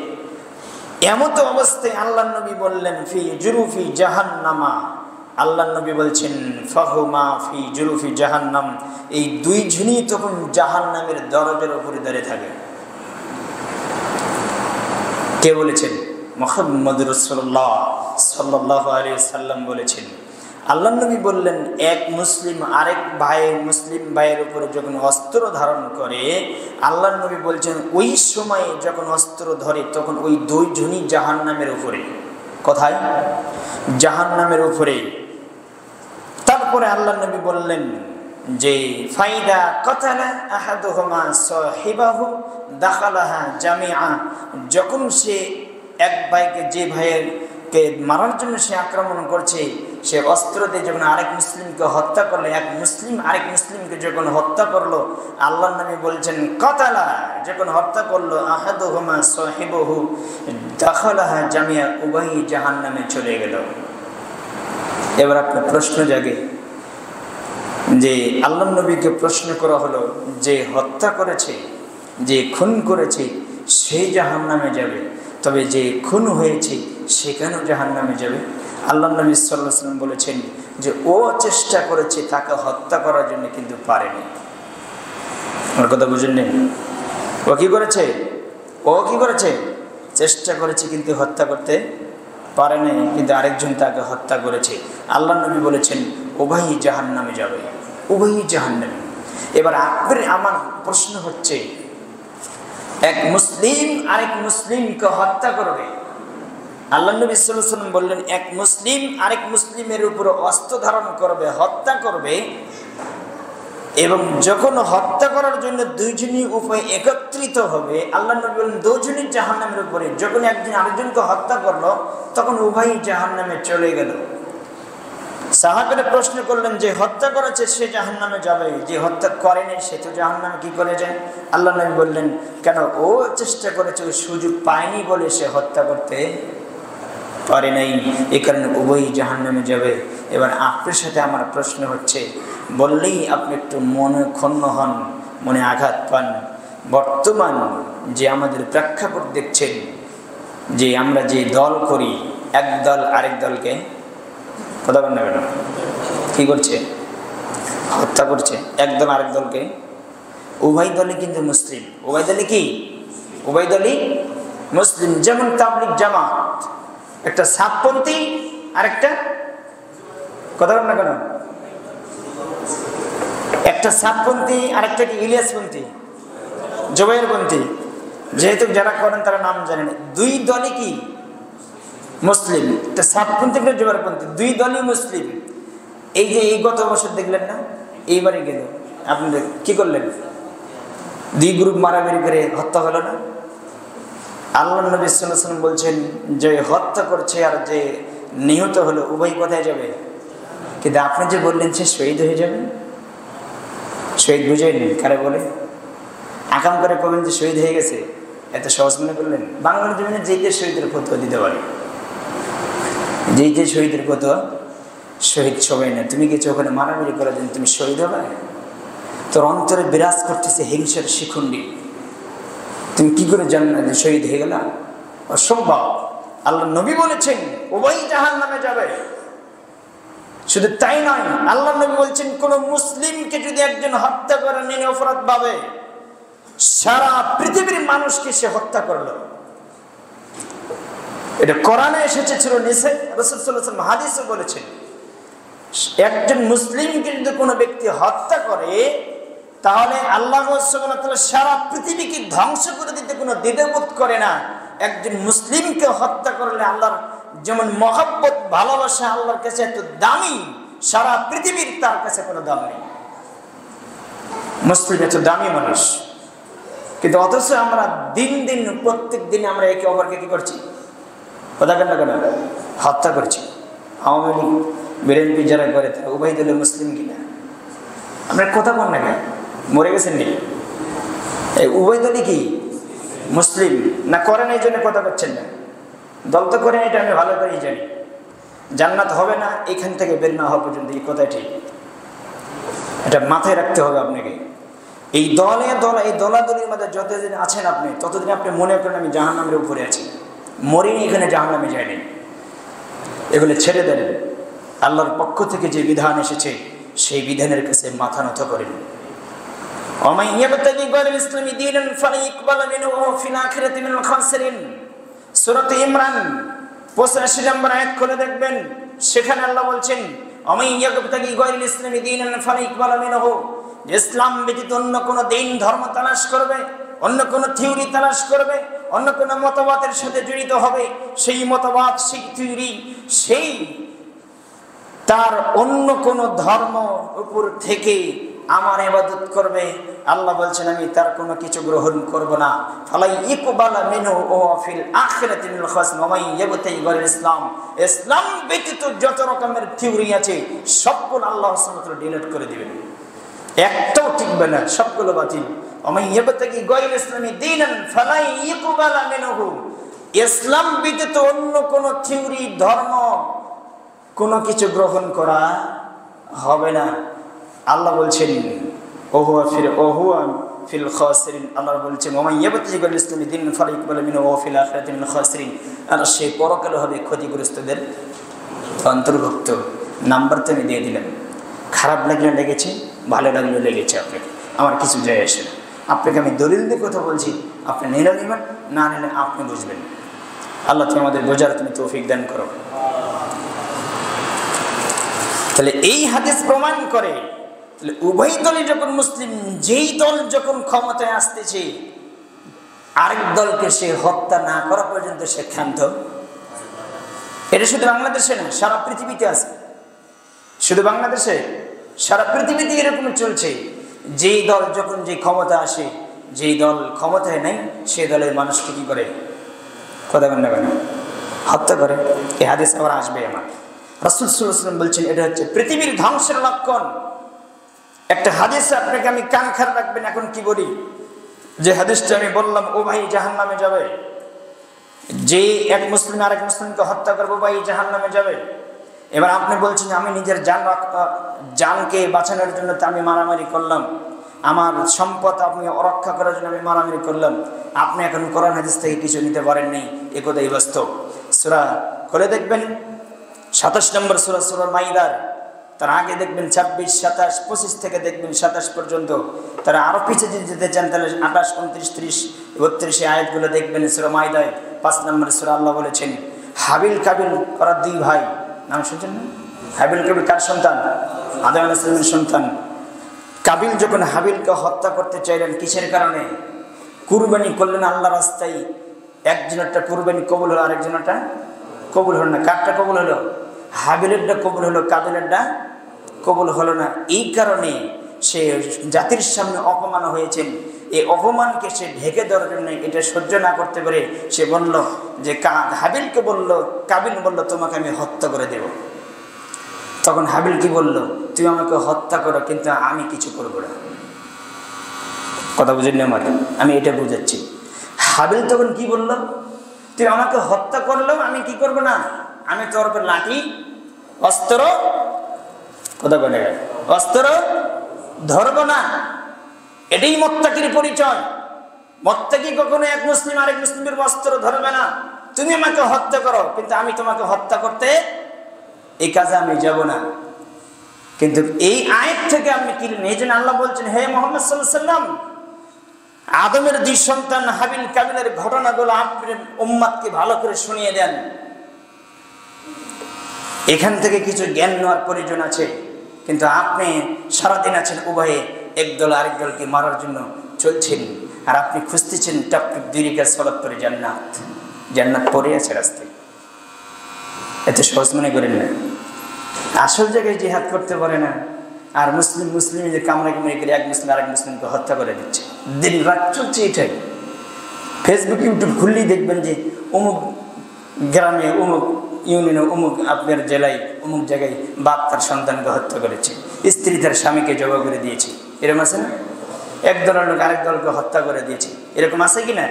এমত অবস্থায় আল্লাহ নবী বললেন ফি জুরুফি জাহান্নামা। আল্লাহ নবী বলছেন ফাহুমা ফি জুরুফি জাহান্নাম, এই দুইজনই তখন জাহান্নামের দরজার উপরে দাঁড়িয়ে থাকে। কে বলেছেন? মুহাম্মদুর রাসূলুল্লাহ সাল্লাল্লাহু আলাইহি ওয়াসাল্লাম বলেছেন। আল্লাহ নবী বললেন, এক মুসলিম আরেক মুসলিম ভাইয়ের উপরে যখন অস্ত্র ধারণ করে, আল্লাহ নবী বলছেন ওই সময়ে যখন অস্ত্র ধরে তখন ওই দুইজনই জাহান্নামের উপরে। কোথায়? জাহান্নামের উপরে। তারপরে আল্লাহ নবী বললেন যে ফাইদা কাতালা আহাদুহুমা সাহিবাহু দাখালাহা জামিআ, যখন সে এক ভাইকে, যে ভাইকে মারার জন্য সে আক্রমণ করছে, সে অস্ত্র দিয়ে যখন আরেক মুসলিমকে হত্যা করলো, এক মুসলিম আরেক মুসলিমকে যখন হত্যা করলো, আল্লাহ নবী বলছেন কাতালা, যখন হত্যা করলো, আহাদুহুমা সাহিবাহু দাখালাহা জামিআ, উভয়ই জাহান্নামে চলে গেল। এবার আপনার প্রশ্ন জাগে যে আল্লাহ নবীকে প্রশ্ন করা হলো, যে হত্যা করেছে, যে খুন করেছে সেই জাহান্নামে যাবে, তবে যে খুন হয়েছে সে কেন জাহান্নামে যাবে? আল্লাহ নবী সাল্লাল্লাহু আলাইহি ওয়াসাল্লাম বলেছেন যে ও চেষ্টা করেছে তাকে হত্যা করার জন্য, কিন্তু পারেনি। আমার কথা বুঝেন নেই? ও কি করেছে? চেষ্টা করেছে কিন্তু হত্যা করতে পারে নাই, কিন্তু আরেকজন তাকে হত্যা করেছে। আল্লাহ নবী বলেছেন উভয়ই জাহান্নামে যাবে, উভয়ই জাহান্নামে। এবার আমার প্রশ্ন হচ্ছে, এক মুসলিম আরেক মুসলিমকে হত্যা করবে, আল্লাহ নবী সাল্লাল্লাহু আলাইহি ওয়াসাল্লাম বললেন এক মুসলিম আরেক মুসলিমের উপর অস্ত্র ধারণ করবে, হত্যা করবে, এবং যখন হত্যা করার জন্য দুইজনই উভয় একত্রিত হবে, আল্লাহ নবী বললেন দুজনই জাহান্নামের উপরে। যখন একজন আরেকজনকে হত্যা করলো তখন উভয়ই জাহান্নামে চলে গেল। সাহাবারা প্রশ্ন করলেন, যে হত্যা করেছে সে জাহান্নামে যাবে, যে হত্যা করেনি সে তো জাহান্নামে কি করে যায়? আল্লাহ নবী বললেন, কেন? ও চেষ্টা করেছে, ওই সুযোগ পায়নি বলে সে হত্যা করতে পারে নাই, এই কারণে উভয়ই জাহান্নামে যাবে। এবার আপনার সাথে আমার প্রশ্ন হচ্ছে, বললেই আপনি একটু মনে ক্ষুণ্ণ হন, মনে আঘাত পান। বর্তমান যে আমাদের প্রেক্ষাপট দেখছেন, যে আমরা যে দল করি, এক দল আরেক দলকে কথা বলেন না কেন কি করছে? হত্যা করছে। একদল আরেক দলকে, উভয় দলই কিন্তু মুসলিম। উভয় দলই কি? উভয় দলই মুসলিম। যেমন তাবলীগ জামাত, একটা সাতপন্থী আরেকটা, কথা বলেন না কেন, একটা সাতপন্থী আরেকটা কি ইলিয়াসপন্থী, জুবাইরপন্থী। যেহেতু যারা করেন তারা নাম জানেন, দুই দলই কি মুসলিম, একটা সাতপন্থী একটা জুবাইরপন্থী, দুই দলই মুসলিম। এই যে এই গত বছর দেখলেন না, এইবারে গেল আপনাদের কি করলেন? দুই গ্রুপ মারামারি করে হত্যা হলো না? আল্লাহ নবী সাল্লাল্লাহু আলাইহি ওয়াসাল্লাম বলছেন, যে হত্যা করছে আর যে নিহত হলো উভয় কোথায় যাবে? কিন্তু আপনি যে বললেন সে শহীদ হয়ে যাবে, শহীদ বুঝেন কারে বলে? আকাম করে কবেন যে শহীদ হয়ে গেছে, এত সহজ মনে করলেন? বাংলার জমিনে যে শহীদের ফতোয়া দিতে পারে, যে শহীদের ফতোয়া, শহীদ সবাই না। তুমি কিছু ওখানে মারামারি করার জন্য তুমি শহীদ হবে? তোর অন্তরে বিরাজ করতেছে হিংসার শিখুন্ডি, তুমি কি করে জানলে যে শহীদ হয়ে গেলা? অসম্ভব। আল্লাহ নবী বলেছেন উভয় জাহান্নামে যাবে। শুধু তাই নয়, আল্লাহ নবী বলছেন কোন মুসলিমকে যদি একজন হত্যা করে নিয়ে অপরাধ ভাবে, সারা পৃথিবীর মানুষকে সে হত্যা করলো। এটা কোরআনে এসেছে, ছিল নিষেধ। রাসূল সাল্লাল্লাহু আলাইহি ওয়াসাল্লাম হাদিসে বলেছেন, একজন মুসলিমকে যদি কোনো ব্যক্তি হত্যা করে, তাহলে আল্লাহ সুবহানাহু ওয়া তাআলা সারা পৃথিবীকে ধ্বংস করে দিতে কোনো দ্বিধাবোধ করে না। একজন মুসলিমকে হত্যা করলে আল্লাহর যেমন মহব্বত ভালোবাসা আল্লাহর কাছে এত দামি, সারা পৃথিবীর তার কাছে কোনো দাম নেই। মুসলিম এত দামি মানুষ, কিন্তু অথচ আমরা দিন দিন প্রত্যেক দিন আমরা একে অপরকে কি করছি? কথা কেন কেন হত্যা করছি। আওয়ামী লীগ বিএনপি যারা করে তারা উভয় দলীয় মুসলিম কিনা? আমরা কথা বল না কেন? মরে গেছেন নি? এই উভয় দলই কি মুসলিম না? করেন এই জন্য কথা বলছেন না। দল তো করেন, এটা আমি ভালো করেই জানি। জান্নাত হবে না এখান থেকে বের না হওয়া পর্যন্ত, এই কথা ঠিক। এটা মাথায় রাখতে হবে আপনাকে। এই দলে দল, এই দলাদলির মধ্যে যতদিন আছেন আপনি, ততদিন আপনি মনে করেন আমি জাহান্নামের উপরে আছি। মরিনি, এখানে জাহান্নামে যায়নি। এগুলো ছেড়ে দেন। আল্লাহর পক্ষ থেকে যে বিধান এসেছে সেই বিধানের কাছে মাথা নত করেন। ومن يبتغي غير الإسلام دينا فلن يقبل منه وهو في الآخرة من الخاسرين। সূরা ইমরান 85 নম্বর আয়াত খুলে দেখবেন, সেখানে আল্লাহ বলছেন ومن يبتغي غير الإسلام دينا فلن يقبل منه। ইসলাম ব্যতীত অন্য কোনো দিন ধর্ম তালাশ করবে, অন্য কোনো থিওরি তালাশ করবে, অন্য কোনো মতবাদের সাথে জড়িত হবে, সেই মতবাদ, সেই থিওরি, সেই তার অন্য কোনো ধর্ম উপর থেকে আমার ইবাদত করবে, আল্লাহ বলছেন আমি তার কোনো কিছু গ্রহণ করব না। ফালাই ইকবালা মিনহু ওয়া ফিল আখিরাতি মিনাল খাসিরিন। ওয়া মান ইয়াবতাগি গায়রাল ইসলাম, ইসলাম ব্যতীত যত রকমের থিওরি আছে সবগুলো আল্লাহ সুবহানাহু ওয়া তাআলা ডিলিট করে দিবেন, একটাও টিকবে না, সবগুলো বাতিল। ওয়া মান ইয়াবতাগি গায়রাল ইসলামি দীনান ফালাই ইকবালা মিনহু, ইসলাম ব্যতীত অন্য কোনো থিওরি, ধর্ম, কোনো কিছু গ্রহণ করা হবে না। আল্লাহ বলছেন ওহুয়া ফিল খাসিরিন। আল্লাহ বলছেন ওয়া মান ইয়াবতাগি গায়রাল ইসলামি দীনান ফালা ইকবালা মিনহু ওয়া ফিল আখিরাতি মিনাল খাসিরিন। আর সে পরকালে হবে ক্ষতিগ্রস্তদের অন্তর্ভুক্ত। নাম্বার তো আমি দিয়ে দিলাম। খারাপ লাগলে লেগেছে, ভালো লাগলে লেগেছে, আপনাকে আমার কিছু যায় আসে না। আপনাকে আমি দলিল দিয়ে কথা বলছি, আপনি নিলে নেবেন, না নিলে আপনি বুঝবেন। আল্লাহ তুমি আমাদের বোঝার তুমি তৌফিক দান করো। তাহলে এই হাদিস প্রমাণ করে উভয় দলই যখন মুসলিম, যেই দল যখন ক্ষমতায় আসতেছে আরেক দলকে সে হত্যা না করা পর্যন্ত সে ক্ষান্ত। এটা শুধু বাংলাদেশে না, সারা পৃথিবীতে আছে। শুধু বাংলাদেশে, সারা পৃথিবীতে এরকম চলছে। যেই দল যখন যে ক্ষমতা আসে, যেই দল ক্ষমতায় নেই সেই দলের মানুষকে কি করে? কথা বলেন না কেন? হত্যা করে। এই হাদিস আবার আসবে। আমার রাসূল সাল্লাল্লাহু আলাইহি ওয়াসাল্লাম বলছেন এটা হচ্ছে পৃথিবীর ধ্বংসের লক্ষণ। একটা হাদিস আপনাকে আমি কান খারাপ রাখবেন। এখন কি বলি, যে হাদিসটা আমি বললাম ও ভাই জাহান্নামে যাবে, যে এক মুসলিম আরেক মুসলিমকে হত্যা করবো ভাই জাহান্নামে যাবে। এবার আপনি বলছেন আমি নিজের জানকে বাঁচানোর জন্য তো আমি মারামারি করলাম, আমার সম্পদ আপনি রক্ষা করার জন্য আমি মারামারি করলাম। আপনি এখন কোরআন হাদিস থেকে কিছু নিতে পারেন নাই, এ কথাই বাস্তব। সূরা খুলে দেখবেন 27 নম্বর সূরা, সূরা মাইদার, তার আগে দেখবেন 26, 27, 25 থেকে দেখবেন 27 পর্যন্ত। তারা আরো পিছিয়ে যদি যেতে চান তাহলে 28, 29, 30, 32 আয়াতগুলো দেখবেন সূরা মাইদায় 5 নম্বর সূরা। আল্লাহ বলেছেন হাবিল কাবিল করা দুই ভাই, নাম শুনছেন না? হাবিল কাবিল কার সন্তান? আদম আলাইহিস সালামের সন্তান। কাবিল যখন হাবিলকে হত্যা করতে চাইলেন, কিসের কারণে? কুরবানি করলেন আল্লাহ রাস্তায়। একজনেরটা কুরবানি কবুল হলো, আরেকজনেরটা কবুল হলো না। কারটা কবুল হলো? হাবিলেরটা কবুল হলো, কাবিলেরটা কবুল হলো না। এই কারণে সে জাতির সামনে অপমান হয়েছেন। এই অপমানকে সে ঢেকে দেওয়ার জন্য, এটা সহ্য না করতে পারে সে বলল যে হাবিলকে বলল, কাবিল বলল তোমাকে আমি হত্যা করে দেব। তখন হাবিল কি বলল? তুমি আমাকে হত্যা করো কিন্তু আমি কিছু করবো না। কথা বুঝেন না আমার? আমি এটা বুঝাচ্ছি। হাবিল তখন কি বলল? তুই আমাকে হত্যা করলেও আমি কি করব না, আমি তোর উপর লাঠি অস্ত্র, কথা বলে অস্ত্র ধরব না। এটাই মুত্তাকির পরিচয়। মুত্তাকি কখনো এক মুসলিম আরেক মুসলিমের অস্ত্র ধরবে না। তুমি আমাকে হত্যা করো কিন্তু আমি তোমাকে হত্যা করতে এই কাজে আমি যাব না। কিন্তু এই আয়াত থেকে আপনি কি, এই জন্য আল্লাহ বলছেন হে মুহাম্মদ সাল্লাল্লাহু আলাইহি ওয়াসাল্লাম, আদমের দুই সন্তান হাবিল কাবিলের ঘটনাগুলো আপনি উম্মতকে ভালো করে শুনিয়ে দেন। এখান থেকে কিছু জ্ঞান নেওয়ার প্রয়োজন আছে। কিন্তু আপনি সারাদিন আছেন উভয়ে, একদল আরেক দলকে মারার জন্য চলছেন, আর আপনি খুঁজতেছেন টাপ 2 রাকাত সালাত পড়ে জান্নাত। জান্নাত পড়ে আছে রাস্তায়। এত সহজ মনে করেন না। আসল জায়গায় জিহাদ করতে পারে না, আর মুসলিম যে কামড়ে করে এক মুসলিম আরেক মুসলিমকে হত্যা করে দিচ্ছে, দিন রাত চলছে এটাই। ফেসবুক ইউটিউব খুললেই দেখবেন যে অমুক গ্রামে, অমুক ইউনিয়নে, অমুক আপনার জেলায়, অমুক জায়গায় বাপ তার সন্তানকে হত্যা করেছে, স্ত্রী তার স্বামীকে জবাই করে দিয়েছে, এরকম আছে না? এক দলের লোক আরেক দলকে হত্যা করে দিয়েছে, এরকম আছে কি না?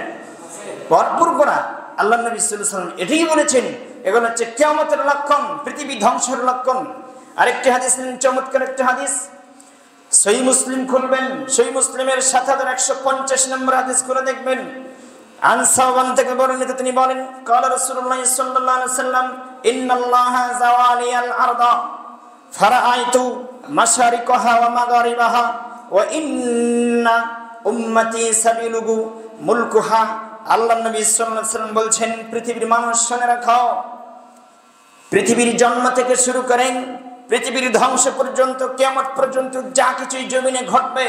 ভরপুর করা। আল্লাহ নবী সাল্লাল্লাহু আলাইহি ওয়াসাল্লাম এটাই বলেছেন, এগুলো হচ্ছে কিয়ামতের লক্ষণ, পৃথিবী ধ্বংসের লক্ষণ। আরেকটি হাদিস, চমৎকার একটি হাদিস, সহিহ মুসলিম খুলবেন, সহিহ মুসলিমের ৭১৫০ নম্বর হাদিস করে দেখবেন। আনসাওয়ান থেকে বর্ণিত, তিনি বলেন, ক্বালা রাসূলুল্লাহ সাল্লাল্লাহু আলাইহি ওয়াসাল্লাম, ইন্নাল্লাহা যাওয়ালিয়াল আরদা ফারাআইতু মাশারিকাহা ওয়া মাগারিবাহা ওয়া ইন্না উম্মতি সাবিলুহু মুলকুহা। আল্লাহ নবী সাল্লাল্লাহু আলাইহি ওয়াসাল্লাম বলছেন, পৃথিবীর মানুষ শুনে রাখো, পৃথিবীর জন্ম থেকে শুরু করেন পৃথিবীর ধ্বংস পর্যন্ত, কিয়ামত পর্যন্ত যা কিছু জমিনে ঘটবে,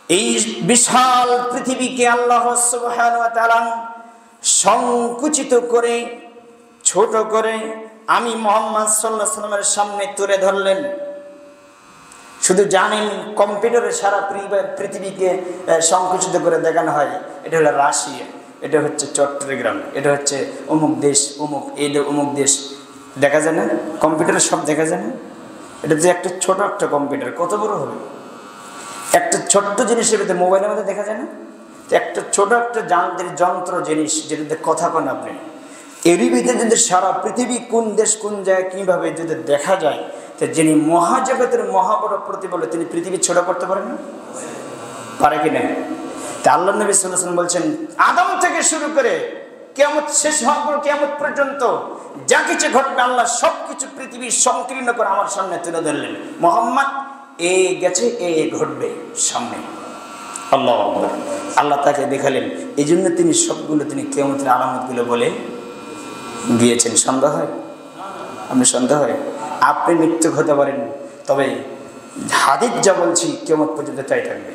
এই বিশাল পৃথিবীকে আল্লাহ সুবহানাহু ওয়া তাআলা সংকুচিত করে, ছোট করে আমি মুহাম্মদ সাল্লাল্লাহু আলাইহি ওয়াসাল্লামের সামনে তুলে ধরলেন। শুধু জানেন কম্পিউটারে সারা পৃথিবীকে সংকুচিত করে দেখানো হয়, এটা হলো রাশিয়া, এটা হচ্ছে চট্টগ্রাম, এটা হচ্ছে অমুক দেশ, অমুক দেশ, দেখা যায় না? কম্পিউটারে সব দেখা যায় না? এটা যে একটা ছোট একটা কম্পিউটার, কত বড় হবে? একটা ছোট্ট জিনিসের ভিতরে, মোবাইলের মধ্যে দেখা যায় না? একটা ছোট একটা যন্ত্র জিনিস, যেটাতে কথা কন আপনি, এরই ভিতরে যদি সারা পৃথিবী কোন দেশ কোন জায়গায় কীভাবে যদি দেখা যায়, তো যিনি মহাজগতের মহাবড় প্রতিবলে, তিনি পৃথিবী ছোট করতে পারেন না? পারে কি না? তা আল্লাহ নবী সাল্লাল্লাহু আলাইহি ওয়াসাল্লাম বলছেন, আদম থেকে শুরু করে কিয়ামত শেষ হওয়ার পর কিয়ামত পর্যন্ত যা কিছু ঘটবে, আল্লাহ সব কিছু পৃথিবী সংকীর্ণ করে আমার সামনে তুলে ধরলেন। মুহাম্মদ এ গেছে, এ ঘটবে সামনে। আল্লাহু আকবার। আল্লাহ তাকে দেখালেন, এই জন্য তিনি সবগুলো, তিনি কিয়ামতের আলামতগুলো বলে গিয়েছেন। সন্দেহ হয়? আপনি সন্দেহ হয়? আপনি মৃত্যু হতে পারেন, তবে হাদিস যা বলছি কিয়ামত পর্যন্ত তাই থাকবে,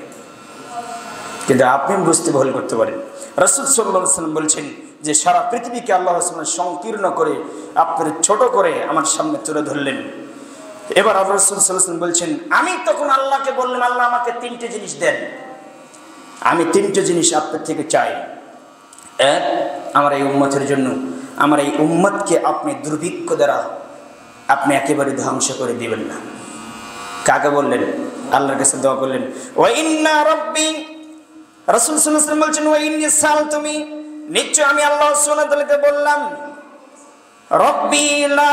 কিন্তু আপনি বুঝতে ভুল করতে পারেন। রাসূল সাল্লাল্লাহু আলাইহি ওয়াসাল্লাম বলছেন যে সারা পৃথিবীকে আল্লাহ সুবহানাহু সংকীর্ণ করে, আপনার ছোট করে আমার সামনে তুলে ধরলেন। এবার রাসূল সাল্লাল্লাহু আলাইহি ওয়াসাল্লাম বলছেন, আমি তখন আল্লাহকে বললাম, আল্লাহ আমাকে 3টে জিনিস দেন, আমি 3টে জিনিস আপনার থেকে চাই। এক, আমার এই উম্মতের জন্য, আমার এই উম্মতকে আপনি দুর্ভিক্ষ দ্বারা আপনি একেবারে ধ্বংস করে দিবেন না। কাকে বললেন? আল্লাহর কাছে দোয়া করলেন। ওয়া ইন্না রাব্বি, রাসূল সাল্লাল্লাহু আলাইহি ওয়াসাল্লাম বলছেন, ওয়া ইন্নী সালতুমি, নিশ্চয় আমি আল্লাহ সুবহানাহু ওয়া তাআলাকে বললাম, রব্বি লা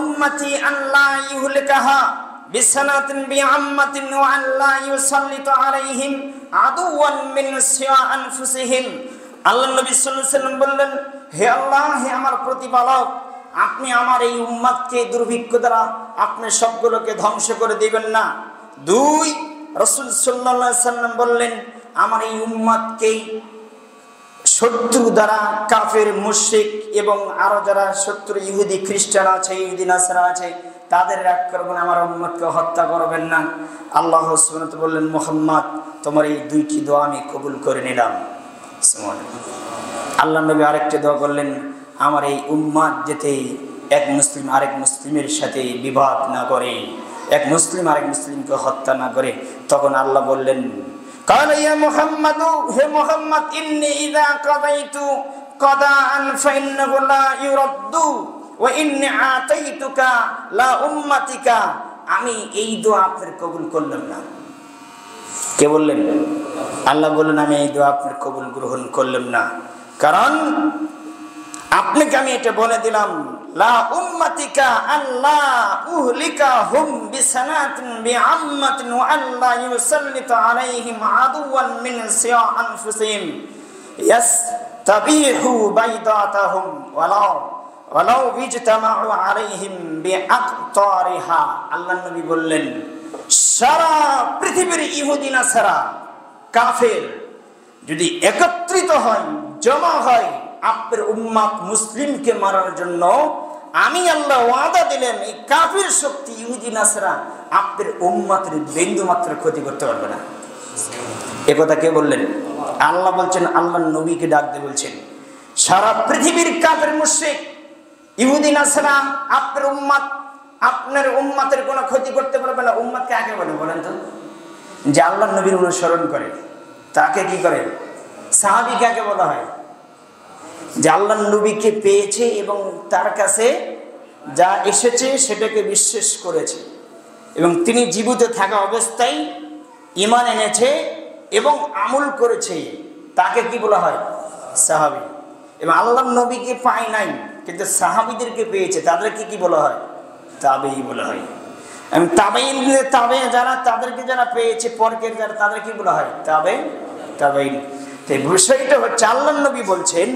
উম্মতি আন লা ইহলিকাহা বিসানাতিন বিআম্মাতিন ওয়া আন লা ইউসাল্লিতু আলাইহিম আদুওয়ান মিন সিয়া আনফুসিহিম। আল্লাহ নবী সাল্লাল্লাহু আলাইহি ওয়াসাল্লাম বললেন, হে আল্লাহ, হে আমার প্রতিপালক, আপনি আমার এই উম্মতকে দুর্ভিক্ষ দ্বারা আপনি সবগুলোকে ধ্বংস করে দিবেন না। 2, রাসূল সাল্লাল্লাহু আলাইহি ওয়াসাল্লাম বললেন, আমার এই উম্মতকে শত্রু দ্বারা, কাফের, মুশরিক এবং আরো যারা শত্রু ইহুদি খ্রিস্টান আছে, ইহুদি নাসারা আছে, তাদের আক্রমণে আমার উম্মতকে হত্যা করবেন না। আল্লাহ সুবহানাহু ওয়া তাআলা বললেন, মুহাম্মদ, তোমার এই 2টি দোয়া আমি কবুল করে নিলাম। আল্লাহ নবী আরেকটি দোয়া করলেন, আমার এই উম্মত যাতে এক মুসলিম আরেক মুসলিমের সাথে বিবাদ না করে, এক মুসলিম আরেক মুসলিমকে হত্যা না করে। তখন আল্লাহ বললেন, কালা ইয়া মুহাম্মাদু, হে মুহাম্মদ, ইন্নী ইযা কাদাইতু কাদাআন ফাইন্নাহু লা ইউরাদ্দু ওয়া ইন্নী আতাইতুকা লা উম্মাতিকা, আমি এই দোয়া আপনার কবুল করলাম না। কে বললেন? আল্লাহ বললেন, আমি এই দোয়া আপনার কবুল গ্রহণ করলাম না, কারণ আপনাকে আমি এটা বলে দিলাম, লা উম্মাতিকা আল্লাহ উহলিকাহুম বিসানাতিন বিআম্মাতিন ওয়া আল্লাহ ইউসাল্লিতু আলাইহিম আদুওয়ান মিন সিয়া আনফুসিহিম ইয়াসতাবিহু বাইদাতাহুম ওয়ালাউ বিজতামাউ আলাইহিম বিআকতারিহা। আল্লাহ নবী বললেন, সারা পৃথিবীর ইহুদি নাসারা, কাফের যদি একত্রিত হয়, জমা হয় আপনার উম্মত মুসলিমকে মারার জন্য, আমি আল্লাহ ওয়াদা দিলেন, এই কাফির শক্তি ইহুদি নাসারা আপনার উম্মতের বিন্দু মাত্র ক্ষতি করতে পারবে না। এ কথা কে বললেন? আল্লাহ বলছেন, আল্লাহ নবীকে ডাক দিয়ে বলছেন, সারা পৃথিবীর কাফের মুশরিক ইহুদি নাসারা আপনার উম্মতের কোনো ক্ষতি করতে পারবে না। উম্মত কাকে বলে বলেন তো? যে আল্লাহর নবীর অনুসরণ করে তাকে কি করে? সাহাবী কাকে বলা হয়? যে আল্লাহর নবীকে পেয়েছে এবং তার কাছে যা এসেছে সেটাকে বিশ্বাস করেছে এবং তিনি জীবিত থাকা অবস্থায় ঈমান এনেছে এবং আমল করেছে, তাকে কি বলা হয়? সাহাবী। এবং আল্লাহর নবীকে পায় নাই কিন্তু সাহাবীদেরকে পেয়েছে, তাদেরকে কি বলা হয়? তাবেঈ বলা হয়। এবং তাবে যারা, তাদেরকে যারা পেয়েছে পরকের যারা, তাদের কি বলা হয়? তাবেঈ। এই বিষয়টা হচ্ছে আল্লাহর নবী বলছেন,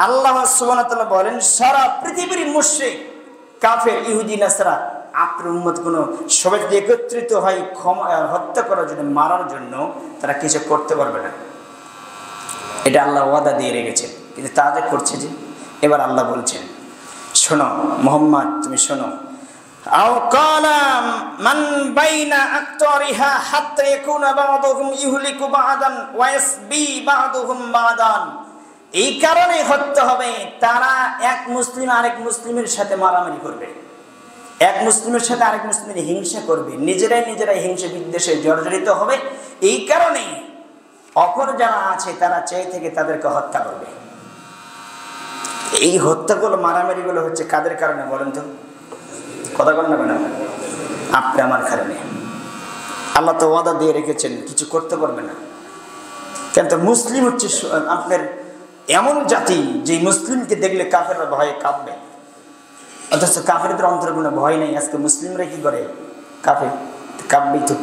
আল্লাহ সুবহানাহু ওয়া তাআলা বলেন সারা পৃথিবীর মুশরিক কাফের ইহুদি নাসারা আপনার উম্মত কোনো সবাইকে একত্রিত হয় হত্যা করার জন্য, মারার জন্য, তারা কিছু করতে পারবে না। এটা আল্লাহ ওয়াদা দিয়ে রেখেছেন, কিন্তু তাদের করছে যে। এবার আল্লাহ বলছেন, শোনো মুহাম্মদ, তুমি শোনো, আও কালা মান বাইনা আকতারিহা হাত্তা ইয়াকুনা বা'দুহুম ইহলিকু বা'দান ওয়া ইয়াসবি বা'দুহুম বা'দান। এই কারণে হত্যা হবে, তারা এক মুসলিম আরেক মুসলিমের সাথে মারামারি করবে, এক মুসলিমের সাথে আরেক মুসলিমের হিংসা করবে, নিজেরাই হিংসা বিদ্বেষে জর্জরিত হবে। এই কারণে অপর যারা আছে তারা চেয়ে থেকে তাদেরকে হত্যা করবে। এই হত্যাগুলো, মারামারিগুলো হচ্ছে কাদের কারণে বলেন তো? কথা বলেন না কেন? আপনি আমার কারণে। আল্লাহ তো ওয়াদা দিয়ে রেখেছেন কিছু করতে পারবে না। কিন্তু মুসলিম হচ্ছে আপনার এমন জাতি যে মুসলিমকে দেখলে কাফেররা ভয়ে কাঁপবে, অথচ কাফেরদের অন্তরে কোনো ভয় নেই। আজকে মুসলিমরা কি করে? কাঁপবেই তো।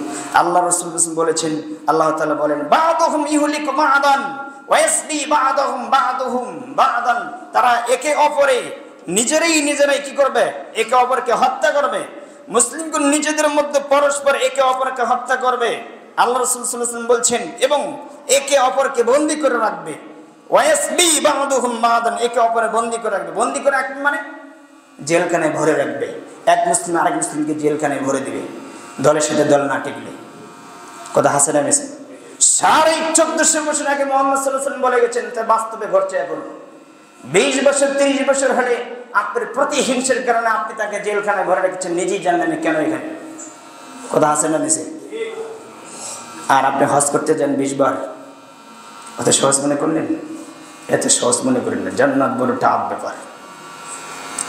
আল্লাহ রাসূল বলেছেন, আল্লাহ তাআলা বলেন, বা'দুহুম ইহলিকু বা'দান ওয়া ইয়াসবি বা'দুহুম বা'দান। তারা একে অপরে নিজেরাই কি করবে? একে অপরকে হত্যা করবে। মুসলিমগণ নিজেদের মধ্যে পরস্পর একে অপরকে হত্যা করবে, আল্লাহ রাসূল সাল্লাল্লাহু আলাইহি ওয়াসাল্লাম বলছেন, এবং একে অপরকে বন্দী করে রাখবে। ওয়াসবি বা'দুহুম বা'দান, একে অপরে বন্দী করে রাখবে। বন্দী করে রাখবে মানে জেলখানায় ভরে রাখবে। এক মুসলিম আরেক মুসলিমকে জেলখানায় ভরে দিবে, দলের সাথে দল না টিকলে। কথা হাসানা মেসে 1450 বছর আগে মুহাম্মদ সাল্লাল্লাহু আলাইহি ওয়াসাল্লাম বলে গেছেন, তা বাস্তবে ঘটছে এখন। 20 বছর 30 বছর হলে আপনার প্রতিহিংসার কারণে আপনি তাকে জেলখানায় ভরে রেখেছেন, নিজেই জানেন না কেন এখানে। কথা হাসানা মেসে। আর আপনি হজ করতে যান 20 বার, অত সহজ মনে করলেন? এত সহজ মনে করেন না, জান্নাত বড় টাফ ব্যাপার।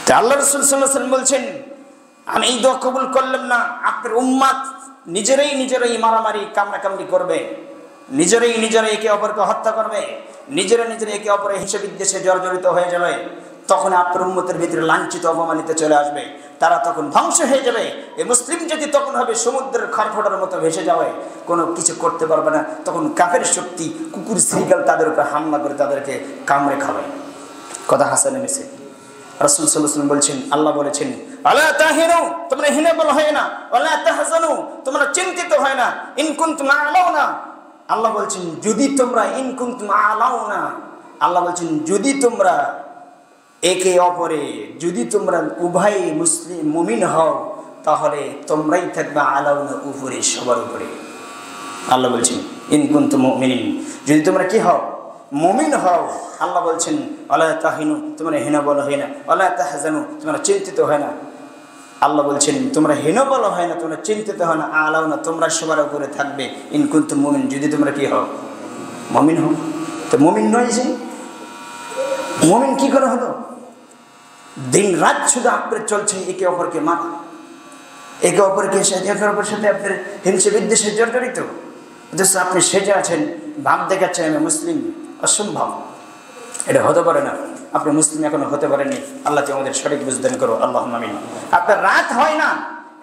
তা আল্লাহ রাসূল সাল্লাল্লাহু আলাইহি ওয়াসাল্লাম বলছেন, আমি এই দোয়া কবুল করলাম না, আপনার উম্মত নিজেরাই মারামারি কামড়াকামড়ি করবে, নিজেরাই একে অপরকে হত্যা করবে, নিজেরা একে অপরের হিংসা বিদ্বেষে জর্জরিত হয়ে যাবে। তখন আপনার উম্মতের ভিতরে লাঞ্ছিত অপমানিত চলে আসবে, তারা তখন ধ্বংস হয়ে যাবে। এই মুসলিম জাতি তখন হবে সমুদ্রের খড়ফড়ার মতো ভেসে যাবে, কোনো কিছু করতে পারবে না। তখন কাফের শক্তি, কুকুর শ্রীকাল তাদের উপর হামলা করে তাদেরকে কামড়ে খাবে। কথা হাসানে মিশে। রাসূল সাল্লাল্লাহু আলাইহি ওয়াসাল্লাম বলছেন, আল্লাহ বলেছেন, আলা তাহিনু, তোমরা হীনবল হয় না, ওয়ালা তাহজানু, তোমরা চিন্তিত হয় না, ইন কুনতুম আলাউনা। আল্লাহ বলছেন যদি তোমরা, ইন কুনতুম আলাউনা, আল্লাহ বলছেন যদি তোমরা একে অপরে, যদি তোমরা উভয় মুসলিম মুমিন হও, তাহলে তোমরাই থাকবে আলাউনা, উপরে, সবার উপরে। আল্লাহ বলছেন ইন কুনতুম মুমিনিন, যদি তোমরা কি হও? মুমিন হও। আল্লাহ বলছেন ওয়ালা তাহিনু, তোমরা হীনবল হয় না, ওয়ালা তাহজানু, তোমরা চিন্তিত হয় না। আল্লাহ বলছেন তোমরা হীনবল হয় না, তোমরা চিন্তিত হয় না, আলাউনা, তোমরা সবার উপরে থাকবে, ইন কুনতুম মুমিন, যদি তোমরা কি হও? মুমিন হও। তো মুমিন নয় যে, মুমিন কি করে হলো? দিন রাত শুধু আপনার চলছে একে অপরকে মারা, একে অপরকে সাথে আপনার হিংসা বিদ্বেষে জর্জরিত। আপনি সেজে আছেন, ভাব দেখাচ্ছেন আমি মুসলিম, অসম্ভব, এটা হতে পারে না। আপনি মুসলিম এখনো হতে পারেনি। আল্লাহ আমাদের সঠিক বুঝদান করো, আল্লাহুম্মা আমিন। আপনার রাত হয় না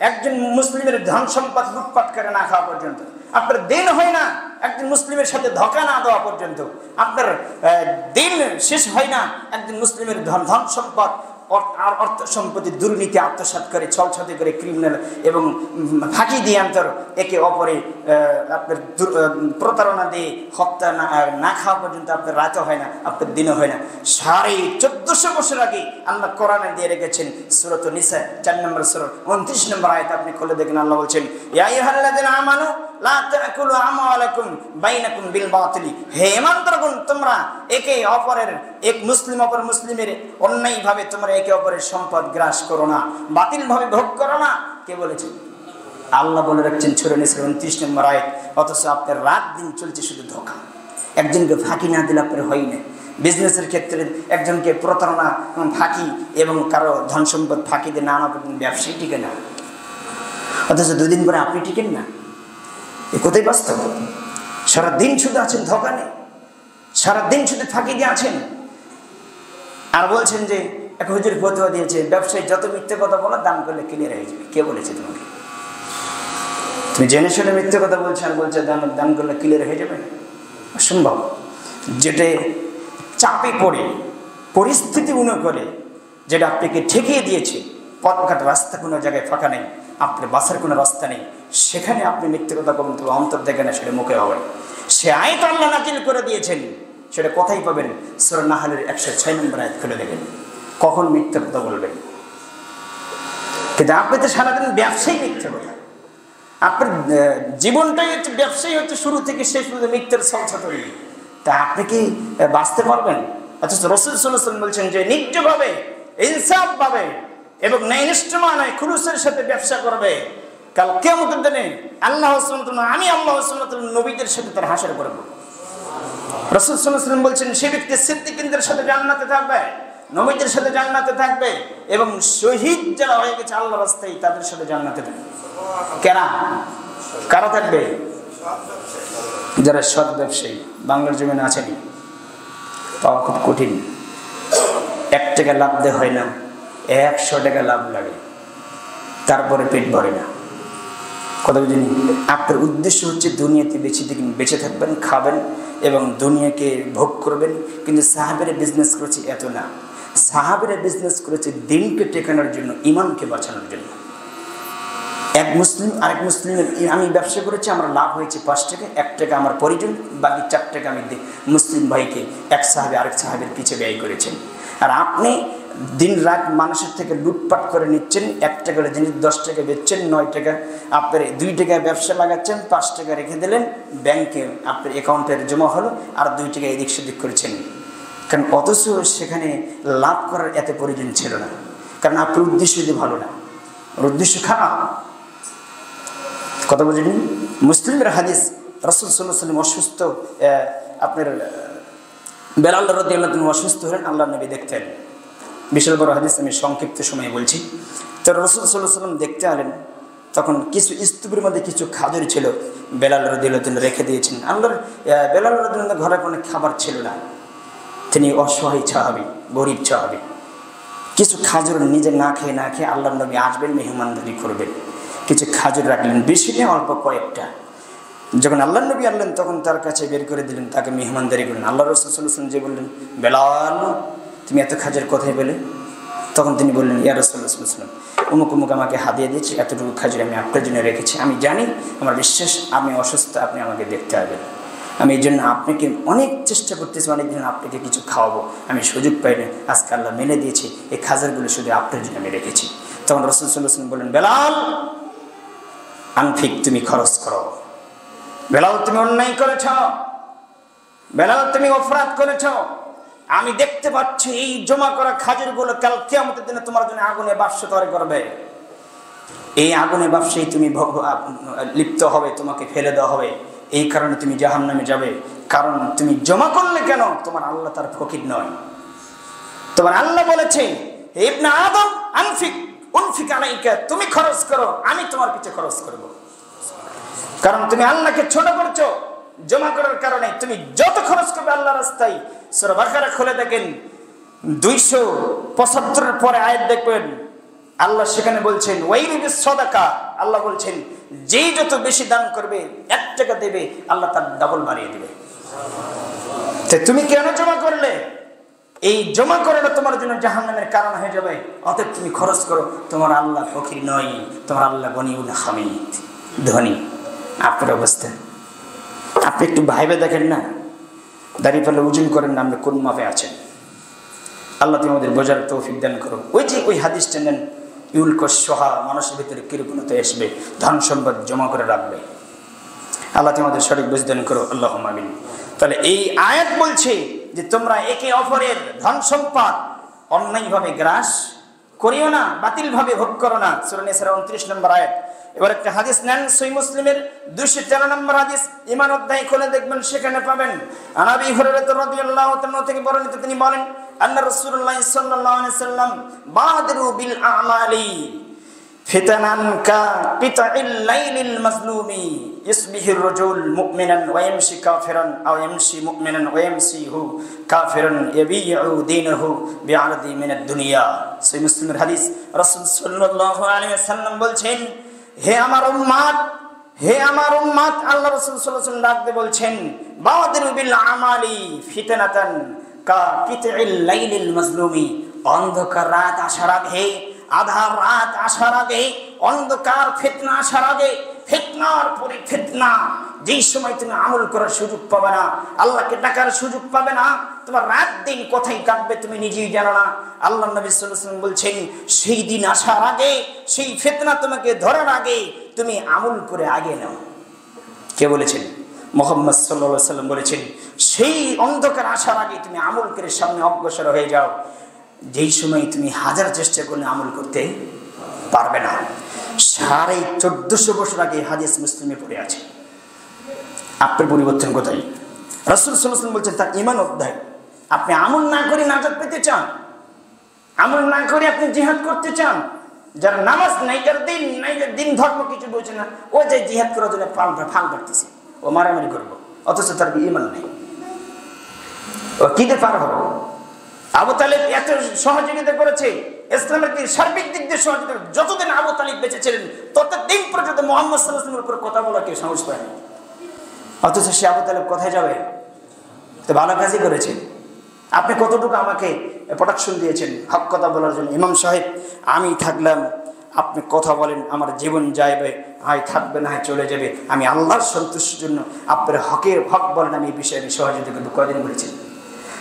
একজন মুসলিমের ধন সম্পদ লুটপাট করে না খাওয়া পর্যন্ত, আপনার দিন হয় না একজন মুসলিমের সাথে ধোঁকা না দেওয়া পর্যন্ত, আপনার দিন শেষ হয় না একজন মুসলিমের ধন সম্পদ অর্থ সম্পত্তি দুর্নীতি আত্মসাৎ করে, ছলছতি করে, ক্রিমিনাল এবং ফাঁকি দিয়ে অন্তর একে অপরে আপনার প্রতারণা দিয়ে হত্যা না খাওয়া পর্যন্ত আপনার রাতও হয় না, আপনার দিনও হয় না। 1450 বছর আগে আল্লাহ কোরআনে দিয়ে রেখেছেন, সূরাত নিসা 4 নম্বর সূরা 29 নম্বর আয়াত আপনি খুলে দেখেন। আল্লাহ বলছেন, ইয়া আইয়ুহাল্লাযিনা আমানু লা তাকুলু আমওয়ালাকুম বাইনাকুম বিল বাতিল। হে ঈমানদারগণ, তোমরা একে অপরের, এক মুসলিম অপর মুসলিমের অন্যায়ভাবে তোমরা একে অপরের সম্পদ গ্রাস করো না, বাতিলভাবে ভোগ করো না। কে বলেছে? আল্লাহ বলে রাখছেন সূরা নিসার 29 নম্বর আয়াত। অথচ আপনার রাত দিন চলছে শুধু ধোঁকা। একজনকে ফাঁকি না দিলে আপনার হয় না। বিজনেসের ক্ষেত্রে একজনকে প্রতারণা, ফাঁকি এবং কারো ধন সম্পদ ফাঁকি দিয়ে না আনা ব্যবসায়ী টিকে না, অথচ দুদিন পরে আপনি টিকেন না। এ কোথায় বাস্তব? সারাদিন শুধু আছেন ধোঁকা নেই, সারাদিন শুধু ফাঁকি দিয়ে আছেন। আর বলছেন যে এক হুজুর ফতোয়া দিয়েছে ব্যবসায়ী যত মিথ্যে কথা বলো দান করলে ক্লিয়ার হয়ে যাবে। কে বলেছে তোমাকে? তুমি জেনে শুনে মিথ্যে কথা বলছো আর বলছে দান করলে ক্লিয়ার হয়ে যাবে? অসম্ভব। যেটা চাপে পড়ে পরিস্থিতি মনে করে যেটা আপনাকে ঠেকিয়ে দিয়েছে, পথঘাট রাস্তা কোনো জায়গায় ফাঁকা নেই, আপনার বাসার কোনো রাস্তা নেই, সেখানে আপনি মিথ্যে কথা বলুন, তবে অন্তর দেখে না, সেটা মুখে হবে। সে আয়াত আল্লাহ নাযিল করে দিয়েছেন, সেটা কোথায় পাবেন? সূরা নাহলের 106 নম্বর আয়াত খুলে দেখেন। কখন মিথ্যে কথা বলবেন? কিন্তু আপনি তো সারাদিন ব্যবসায়ী মিথ্যে কথা, আপনার জীবনটাই হচ্ছে ব্যবসায়ী, হচ্ছে শুরু থেকে শেষ পর্যন্ত মিথ্যের সংসার তৈরি। তা আপনি কি বাঁচতে পারবেন? অথচ রাসূল সাল্লাল্লাহু আলাইহি ওয়াসাল্লাম বলছেন যে নির্ভয়ভাবে, ইনসাফভাবে এবং ন্যায়নিষ্ঠভাবে খুলুসের সাথে ব্যবসা করবে, কাল কিয়ামতের দিনে আল্লাহ সুবহানাহু, আমি আল্লাহ সুবহানাহু নবীদের সাথে তার হাসর করব। রাসূল সাল্লাল্লাহু আলাইহি ওয়াসাল্লাম বলছেন সে ব্যক্তি সিদ্দিকদের সাথে জান্নাতে থাকবে, নবীদের সাথে জান্নাতে থাকবে, এবং শহীদ যারা হয়ে গেছে আল্লাহর রাস্তায় তাদের সাথে জান্নাতে থাকবে। কারা থাকবে? যারা সৎ ব্যবসায়ী। বাংলার জমিনে আছেনি, পাওয়া খুব কঠিন। 1 টাকা লাভ দেওয়া হয় না, 100 টাকা লাভ লাগে, তারপরে পেট ভরে না। কথা বুঝিনি? আপনার উদ্দেশ্য হচ্ছে দুনিয়াতে বেঁচে থাকবেন, খাবেন এবং দুনিয়াকে ভোগ করবেন। কিন্তু সাহাবেরা বিজনেস করেছে এত না, সাহাবেরা বিজনেস করেছে দিনকে টেকানোর জন্য, ইমানকে বাঁচানোর জন্য। এক মুসলিম আরেক মুসলিমের, আমি ব্যবসা করেছি, আমার লাভ হয়েছে 5 টাকা, 1 টাকা আমার পরিজন, বাকি 4 টাকা আমি মুসলিম ভাইকে এক সাহাবে আরেক সাহাবের পিছিয়ে ব্যয় করেছেন। আর আপনি দিন রাত মানুষের থেকে লুটপাট করে নিচ্ছেন, 1 টাকার জিনিস 10 টাকা বেচছেন, 9 টাকা আপনার 2 টাকা ব্যবসা লাগাচ্ছেন, 5 টাকা রেখে দিলেন ব্যাংকে, আপনার অ্যাকাউন্টের জমা হলো, আর 2 টাকা এদিক সেদিক করেছেন। কারণ অথচ সেখানে লাভ করার এত প্রয়োজন ছিল না, কারণ আপনার উদ্দেশ্য যদি ভালো না, উদ্দেশ্য খারাপ। কথা বুঝিনি? মুসলিমের হাদিস, রাসূল সাল্লাল্লাহু আলাইহি ওয়াসাল্লাম অসুস্থ, আপনার বেলাল রাদিয়াল্লাহু আনহু অসুস্থ হলেন, আল্লাহর নবী দেখতেন। বিশাল বড় হাদিস, আমি সংক্ষিপ্ত সময়ে বলছি। তো রাসূল সাল্লাল্লাহু আলাইহি ওয়াসাল্লাম দেখতে আলেন, তখন কিছু স্তূপের মধ্যে কিছু খাজুর ছিল, বেলাল রাদিয়াল্লাহু আনহু রেখে দিয়েছেন। আল্লাহর বেলাল রাদিয়াল্লাহু আনহু ঘরে কোনো খাবার ছিল না, তিনি অসহায় সাহাবী, গরিব সাহাবী। কিছু খাজুর নিজে না খেয়ে আল্লাহর নবী আসবেন, মেহমানদারি করবেন, কিছু খাজুর রাখলেন, বেশি নেই, অল্প কয়েকটা। যখন আল্লাহর নবী আনলেন তখন তার কাছে বের করে দিলেন, তাকে মেহমানদারি করলেন। আল্লাহ রাসূল সাল্লাল্লাহু আলাইহি ওয়াসাল্লাম যে বললেন, বেলাল তুমি এত খাজুর কোথায় পেলে? তখন তিনি বললেন, ইয়া রাসূলুল্লাহ সাল্লাল্লাহু আলাইহি ওয়াসাল্লাম, অমুক অমুক আমাকে হাদিয়া দিয়েছে, এতটুকু খাজুর আমি আপনার জন্য রেখেছি। আমি জানি, আমার বিশ্বাস, আমি অসুস্থ, আপনি আমাকে দেখতে আসবেন। আমি এই জন্য আপনাকে অনেক চেষ্টা করতেছি, অনেক দিন আপনাকে কিছু খাওয়াবো, আমি সুযোগ পাইনি, আজকে আল্লাহ মেনে দিয়েছি, এই খাজারগুলো শুধু আপনার জন্য আমি রেখেছি। তখন রাসূল সাল্লাল্লাহু আলাইহি ওয়াসাল্লাম বললেন, বেলাল আনফিক, তুমি খরচ করো। বেলাল তুমি অন্যায় করেছ, বেলাল তুমি অপরাধ করেছ। আমি দেখতে পাচ্ছি এই জমা করা খাজুরগুলো কাল কিয়ামতের দিনে তোমার জন্য আগুনে বাষ্প তৈরি করবে। এই আগুনে বাষ্পেই তুমি লিপ্ত হবে, তোমাকে ফেলে দেওয়া হবে। এই কারণে তুমি জাহান্নামে যাবে। কারণ তুমি জমা করলে কেন? তোমার আল্লাহ তার ফকির নয়। তোমার আল্লাহ বলেছে, ইবনে আদম আনফিক উনফিক আলাইকা, তুমি খরচ করো, আমি তোমার পিছে খরচ করব। কারণ তুমি আল্লাহকে ছোট করছো জমা করার কারণে। তুমি যত খরচ করবে আল্লাহর রাস্তায়, সূরা বাকারা খুলে দেখেন 275 পরে আয়াত দেখবেন, আল্লাহ সেখানে বলছেন ওয়াইরুবিস সাদাকা, আল্লাহ বলছেন যেই যত বেশি দান করবে, 1 টাকা দেবে, আল্লাহ তার ডাবল বাড়িয়ে দেবে। তো তুমি কেন জমা করলে? এই জমা করাটা তোমার জন্য জাহান্নামের কারণ হয়ে যাবে। অতএব তুমি খরচ করো, তোমার আল্লাহ ফকির নয়, তোমার আল্লাহ গনিউল হামিদ, ধনী। আপনার অবস্থা আপনি একটু ভাইবে দেখেন না, দাঁড়িয়ে ফেলে ওজন করেন না, আপনি কোন মাপে আছেন। আল্লাহ তুমি আমাদের বোঝার তৌফিক দান করো। ওই হাদিসটা নেন, ইউলকস সোহা, মানুষের ভিতরে কৃপণতা আসবে, ধন সম্পদ জমা করে রাখবে। আল্লাহ তুমি আমাদের সঠিক বুঝ দান করো, আল্লাহুম্মা আমিন। তাহলে এই আয়াত বলছে যে তোমরা একে অপরের ধন সম্পদ অন্যায়ভাবে গ্রাস করিও না, বাতিলভাবে ভোগ করো না। সূরা নিসা 29 নম্বর আয়াত। এবার একটা হাদিস নেন, সহিহ মুসলিমের 213 নম্বর হাদিস, ঈমান অধ্যায় খুলে দেখবেন, সেখানে পাবেন আবু হুরায়রা রাদিয়াল্লাহু তাআলা থেকে বর্ণিত, তিনি বলেন আন্না রাসূলুল্লাহ সাল্লাল্লাহু আলাইহি ওয়াসাল্লাম বাদিরু বিল আমালি ফিতানান কা কিতাইল লাইলিল মাজলুমি ইসবিহির রাজুল মুমিনান ওয়া ইয়ামশি কাফিরান আও ইয়ামশি মুমিনান ওয়া ইয়ামসিহু কাফিরান ইয়াবিউ দীনহু বিআরদি মিনাদ দুনিয়া। সহিহ মুসলিমের হাদিস। রাসূল সাল্লাল্লাহু আলাইহি ওয়াসাল্লাম বলছেন, হে আমার উম্মত, হে আমার উম্মত, আল্লাহ রাসূল সাল্লাল্লাহু আলাইহি ওয়াসাল্লাম ডাকতে বলছেন, বাদিরু বিল আমালি ফিতনাতান কা কিতাইল লাইলিল মাজলুমি, অন্ধকার রাত আসার আগে, আধার রাত আসার আগে, অন্ধকার ফিতনা আসার আগে, ফিতনার পরে ফিতনা, যেই সময় তুমি আমল করার সুযোগ পাবে না, আল্লাহকে ডাকার সুযোগ পাবে না, তোমার রাত দিন কোথায় কাটবে তুমি নিজেই জানো না। আল্লাহ নবী সাল্লাল্লাহু আলাইহি ওয়াসাল্লাম বলছেন, সেই দিন আসার আগে, সেই ফিতনা তোমাকে ধরার আগে তুমি আমল করে আগে নাও। কে বলেছেন? মুহাম্মদ সাল্লাল্লাহু আলাইহি ওয়াসাল্লাম বলেছেন, সেই অন্ধকার আসার আগে তুমি আমল করে সামনে অগ্রসর হয়ে যাও, যেই সময় তুমি হাজার চেষ্টা করলে আমল করতে পারবে না। 1450 বছর আগে হাদিস মুসলিমে পড়ে আছে। আপনার পরিবর্তন কোথায়? রাসূল সাল্লাল্লাহু আলাইহি ওয়াসাল্লাম বলছেন, তার ঈমান অধ্যায়, আপনি আমল না করে নাজাত পেতে চান, আমল না করে আপনি জিহাদ করতে চান, যার নামাজ নাই, যার দিন নাই, যার দিন ধর্ম কিছু বোঝে না, ও যে জিহাদ করার জন্য ফাল করতেছে, ও মারামারি করবো, অথচ তার ঈমান নেই, ও কিতে পার হবো? আবু তালেব এত সহযোগিতা করেছে, ইসলামের সার্বিক দিক দিয়ে সহযোগিতা, যতদিন আবু তালেব বেঁচে ছিলেন ততদিন পর্যন্ত মুহাম্মদ সাল্লাল্লাহু আলাইহি ওয়াসাল্লামের উপর কথা বলা কেউ সাহস পায় না, অথচ সে আবু তালেব কোথায় যাবে? তো ভালো কাজই করেছে। আপনি কতটুকু আমাকে প্রোটেকশন দিয়েছেন হক কথা বলার জন্য। ইমাম সাহেব, আমি থাকলাম, আপনি কথা বলেন, আমার জীবন যাইবে, হয় থাকবে না হয় চলে যাবে, আমি আল্লাহর সন্তুষ্টির জন্য আপনার হক বলেন, আমি এই বিষয়ে আমি সহযোগিতা করবো। কয়দিন বলেছেন?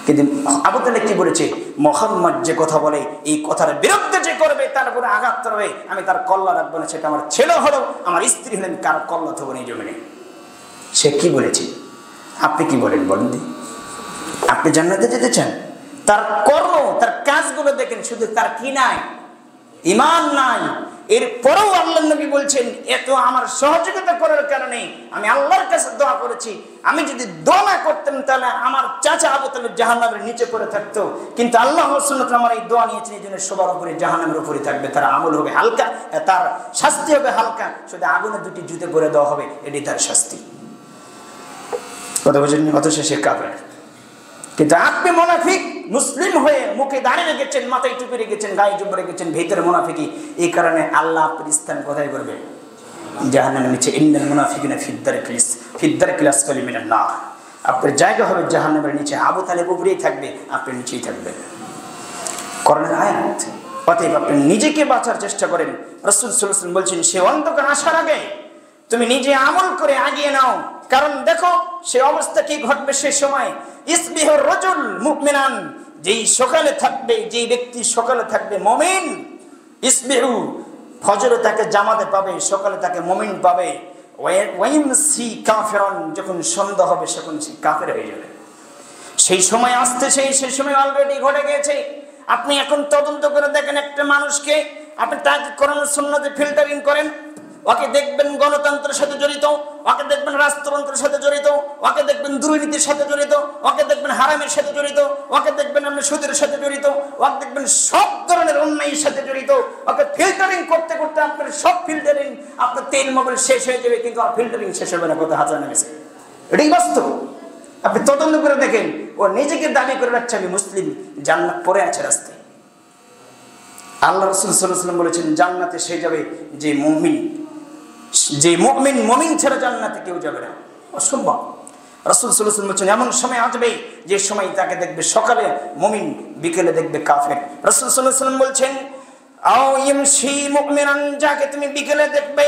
কিন্তু আবু তালেব কি বলেছে? মুহাম্মদ যে কথা বলে, এই কথার বিরুদ্ধে যে করবে, তার উপরে আঘাত করবে, আমি তার কল্লা রাখবো না, সেটা আমার ছেলে হলো, আমার স্ত্রী হলেন, কার কল্লা থবো এই জমিনে। সে কি বলেছে? আপনি কি বলেন বলেন? আপনি জান্নাতে যেতে চান? তার কর্ম, তার কাজগুলো দেখেন, শুধু তার কি নাই? ঈমান নাই। এরপরেও আল্লাহর নবী বলছেন, এত আমার সহযোগিতা করার কারণে আমি আল্লাহর কাছে দোয়া করেছি, আমি যদি দোয়া না করতাম তাহলে আমার চাচা আবু তালেব জাহান্নামের নিচে পড়ে থাকতো, কিন্তু আল্লাহ সুন্নাত আমার এই দোয়া নিয়েছেন, এই জন্য সবার উপরে জাহান্নামের উপরে থাকবে, তার আমল হবে হালকা, তার শাস্তি হবে হালকা, শুধু আগুনে দুটি জুতে করে দেওয়া হবে, এটি তার শাস্তি। কথা বোঝেননি? অথচ সে কাফের। কিন্তু আপনি মুনাফিক, মুসলিম হয়ে মুখে দাঁড়িয়ে রেখেছেন, মাথায় টুপি রেখেছেন, গায়ে জুব্বা রেখেছেন, ভিতরে মুনাফিকি। এই কারণে আল্লাহ আপনার স্থান কোথায় করবে? জাহান্নামের নিচে। ইন্নাল মুনাফিকিনা ফিদ-দারকিল আসফালি মিনান নার। আপনার জায়গা হবে জাহান্নামের নিচে। আবু তালেব উপরেই থাকবে, আপনি নিচেই থাকবেন। কোরআনের আয়াত। অতএব আপনি নিজেকে বাঁচার চেষ্টা করেন। রাসূল সাল্লাল্লাহু আলাইহি ওয়াসাল্লাম বলছেন, সে অন্ধকার আসার আগে তুমি নিজে আমল করে আগিয়ে নাও, কারণ দেখো সে অবস্থা কি ঘটবে সে সময়। ইসবিহুর রাজুল মুমিনান, যেই সকালে থাকবে, যেই ব্যক্তি সকালে থাকবে মুমিন, ইসবিহু ফজরে তাকে জামাতে পাবে, সকালে তাকে মুমিন পাবে, ওয়াইমসি কাফিরান, যখন সন্ধ্যা হবে তখন সে কাফের হয়ে যাবে। সেই সময় আসতেছে, সেই সময় অলরেডি ঘটে গেছে। আপনি এখন তদন্ত করে দেখেন একটা মানুষকে, আপনি তাকে কোরআন সুন্নাতে ফিল্টারিং করেন, ওকে দেখবেন গণতন্ত্রের সাথে জড়িত, ওকে দেখবেন রাষ্ট্রযন্ত্রের সাথে জড়িত, ওকে দেখবেন দুর্নীতির সাথে জড়িত, ওকে দেখবেন হারামের সাথে জড়িত, ওকে দেখবেন আপনি সুদের সাথে জড়িত, ওকে দেখবেন সব ধরনের অন্যায়ের সাথে জড়িত। ওকে ফিল্টারিং করতে করতে আপনার সব ফিল্টারিং, আপনার তেল মোবাইল শেষ হয়ে যাবে, কিন্তু আর ফিল্টারিং শেষ হবে না, কথা হাজার গেছে। এটাই বাস্তব। আপনি তদন্ত করে দেখেন, ও নিজেকে দাবি করে রাখছে আমি মুসলিম, জান্নাত পড়ে আছে রাস্তায়। আল্লাহ রাসূল সাল্লাল্লাহু আলাইহি ওয়াসাল্লাম বলেছেন, জান্নাতে সে যাবে যে মুমিন, যে মুমিন, মুমিন ছাড়া জান্নাতে কেউ যাবে না, অসম্ভব। রাসূল সাল্লাল্লাহু আলাইহি ওয়াসাল্লাম বলেছেন, এমন সময় আসবে যে সময় তাকে দেখবে সকালে মুমিন, বিকেলে দেখবে কাফের। রাসূল সাল্লাল্লাহু আলাইহি ওয়াসাল্লাম বলছেন, আও ইয়ামশি মুমিনান, যাকে তুমি বিকেলে দেখবে,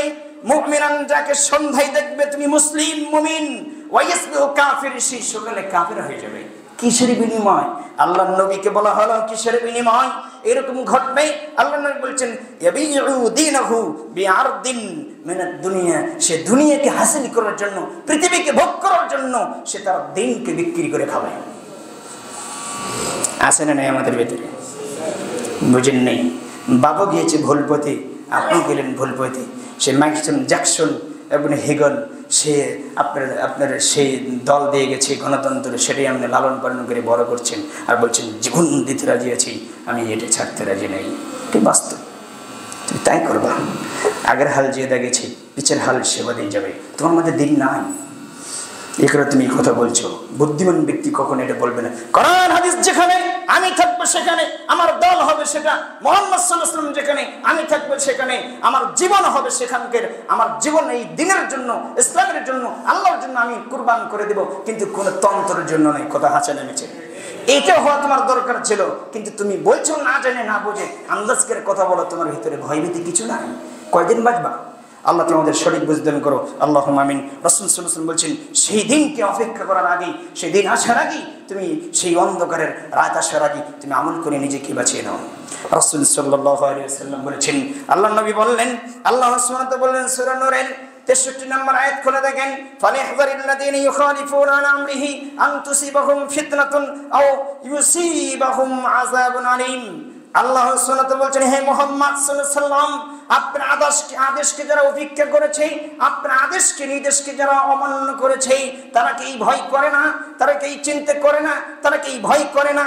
মুমিনান যাকে সন্ধ্যায় দেখবে তুমি মুসলিম মুমিন, ওয়াইসবিহু কাফির, সে সকালে কাফের হয়ে যাবে। কিসের বিনিময়? আল্লাহর নবীকে বলা হলো কিসের বিনিময়? এরকম ঘটবে। আল্লাহর নবী বলছেন, ইয়াবিউ দীনহু বিআরদিন মিনাদ দুনিয়া, সে দুনিয়াকে হাসিল করার জন্য, পৃথিবীকে ভোগ করার জন্য সে তার দিনকে বিক্রি করে খাবে। আছে না নাই আমাদের ভিতরে? বুঝেন নেই? বাবা গিয়েছে ভুল পথে, আপনি গেলেন ভুল পথে। সে মাইকেল জ্যাকসন এবং হেগল, সে আপনার সেই দল দিয়ে গেছে গণতন্ত্র, সেটাই আপনি লালন পালন করে বড় করছেন আর বলছেন জীবন দিতে রাজি আছি, আমি এটা ছাড়তে রাজি নেই। এটি বাস্তব। তুমি তাই করবা। আগের হাল যে দেখেছি, পিছের হাল সেবা দিয়ে যাবে। তোমার মধ্যে দিন নাই, এ করে তুমি কথা বলছো। বুদ্ধিমান ব্যক্তি কখনো এটা বলবে না। কোরআন হাদিস যেখানে আমি থাকবো সেখানে আমার দল হবে, সেটা মুহাম্মদ সাল্লাল্লাহু আলাইহি ওয়াসাল্লাম যেখানে আমি থাকবো সেখানে আমার জীবন হবে, সেখানকার আমার জীবন এই দিনের জন্য, ইসলামের জন্য, আল্লাহর জন্য আমি কুরবান করে দেব, কিন্তু কোনো তন্ত্রের জন্য নয়। কথা হাঁচা নেমেছে। এটা হওয়া তোমার দরকার ছিল, কিন্তু তুমি বলছো না জেনে না বুঝে আন্দাজ করে কথা বলো। তোমার ভিতরে ভয়ভীতি কিছু নাই। কয়দিন বাঁচবা? আল্লাহ তোমাদের সঠিক বুঝদান করো। আল্লাহুম্মা আমিন। রাসূল সাল্লাল্লাহু আলাইহি ওয়াসাল্লাম বলছেন, সেই দিনকে অপেক্ষা করার আগেই, সেই দিন আসার আগেই, তুমি সেই অন্ধকারের রাত আসার আগেই তুমি আমল করে নিজেকে বাঁচিয়ে নাও। রাসূল সাল্লাল্লাহু আলাইহি ওয়াসাল্লাম বলেছেন, আল্লাহর নবী বললেন, আল্লাহ সুবহানাহু ওয়া তাআলা বললেন সূরা নূরের 63 নম্বর আয়াত খুলে দেখেন, ফালিহযারিল্লাযীনা ইউখালিফুনা আন আমরিহি আন তুসিবাহুম ফিতনাতুন আও ইউসিবাহুম আযাবুন আলীম। আল্লাহ সুবহানাহু ওয়া তাআলা বলছেন, হে মুহাম্মদ সাল্লাল্লাহু আলাইহি ওয়াসাল্লাম, আপনার আদেশকে যারা উপেক্ষা করেছে, আপনার আদেশকে নির্দেশকে যারা অমান্য করেছে, তারা কি ভয় করে না? তারা কি চিন্তা করে না? তারা কি ভয় করে না?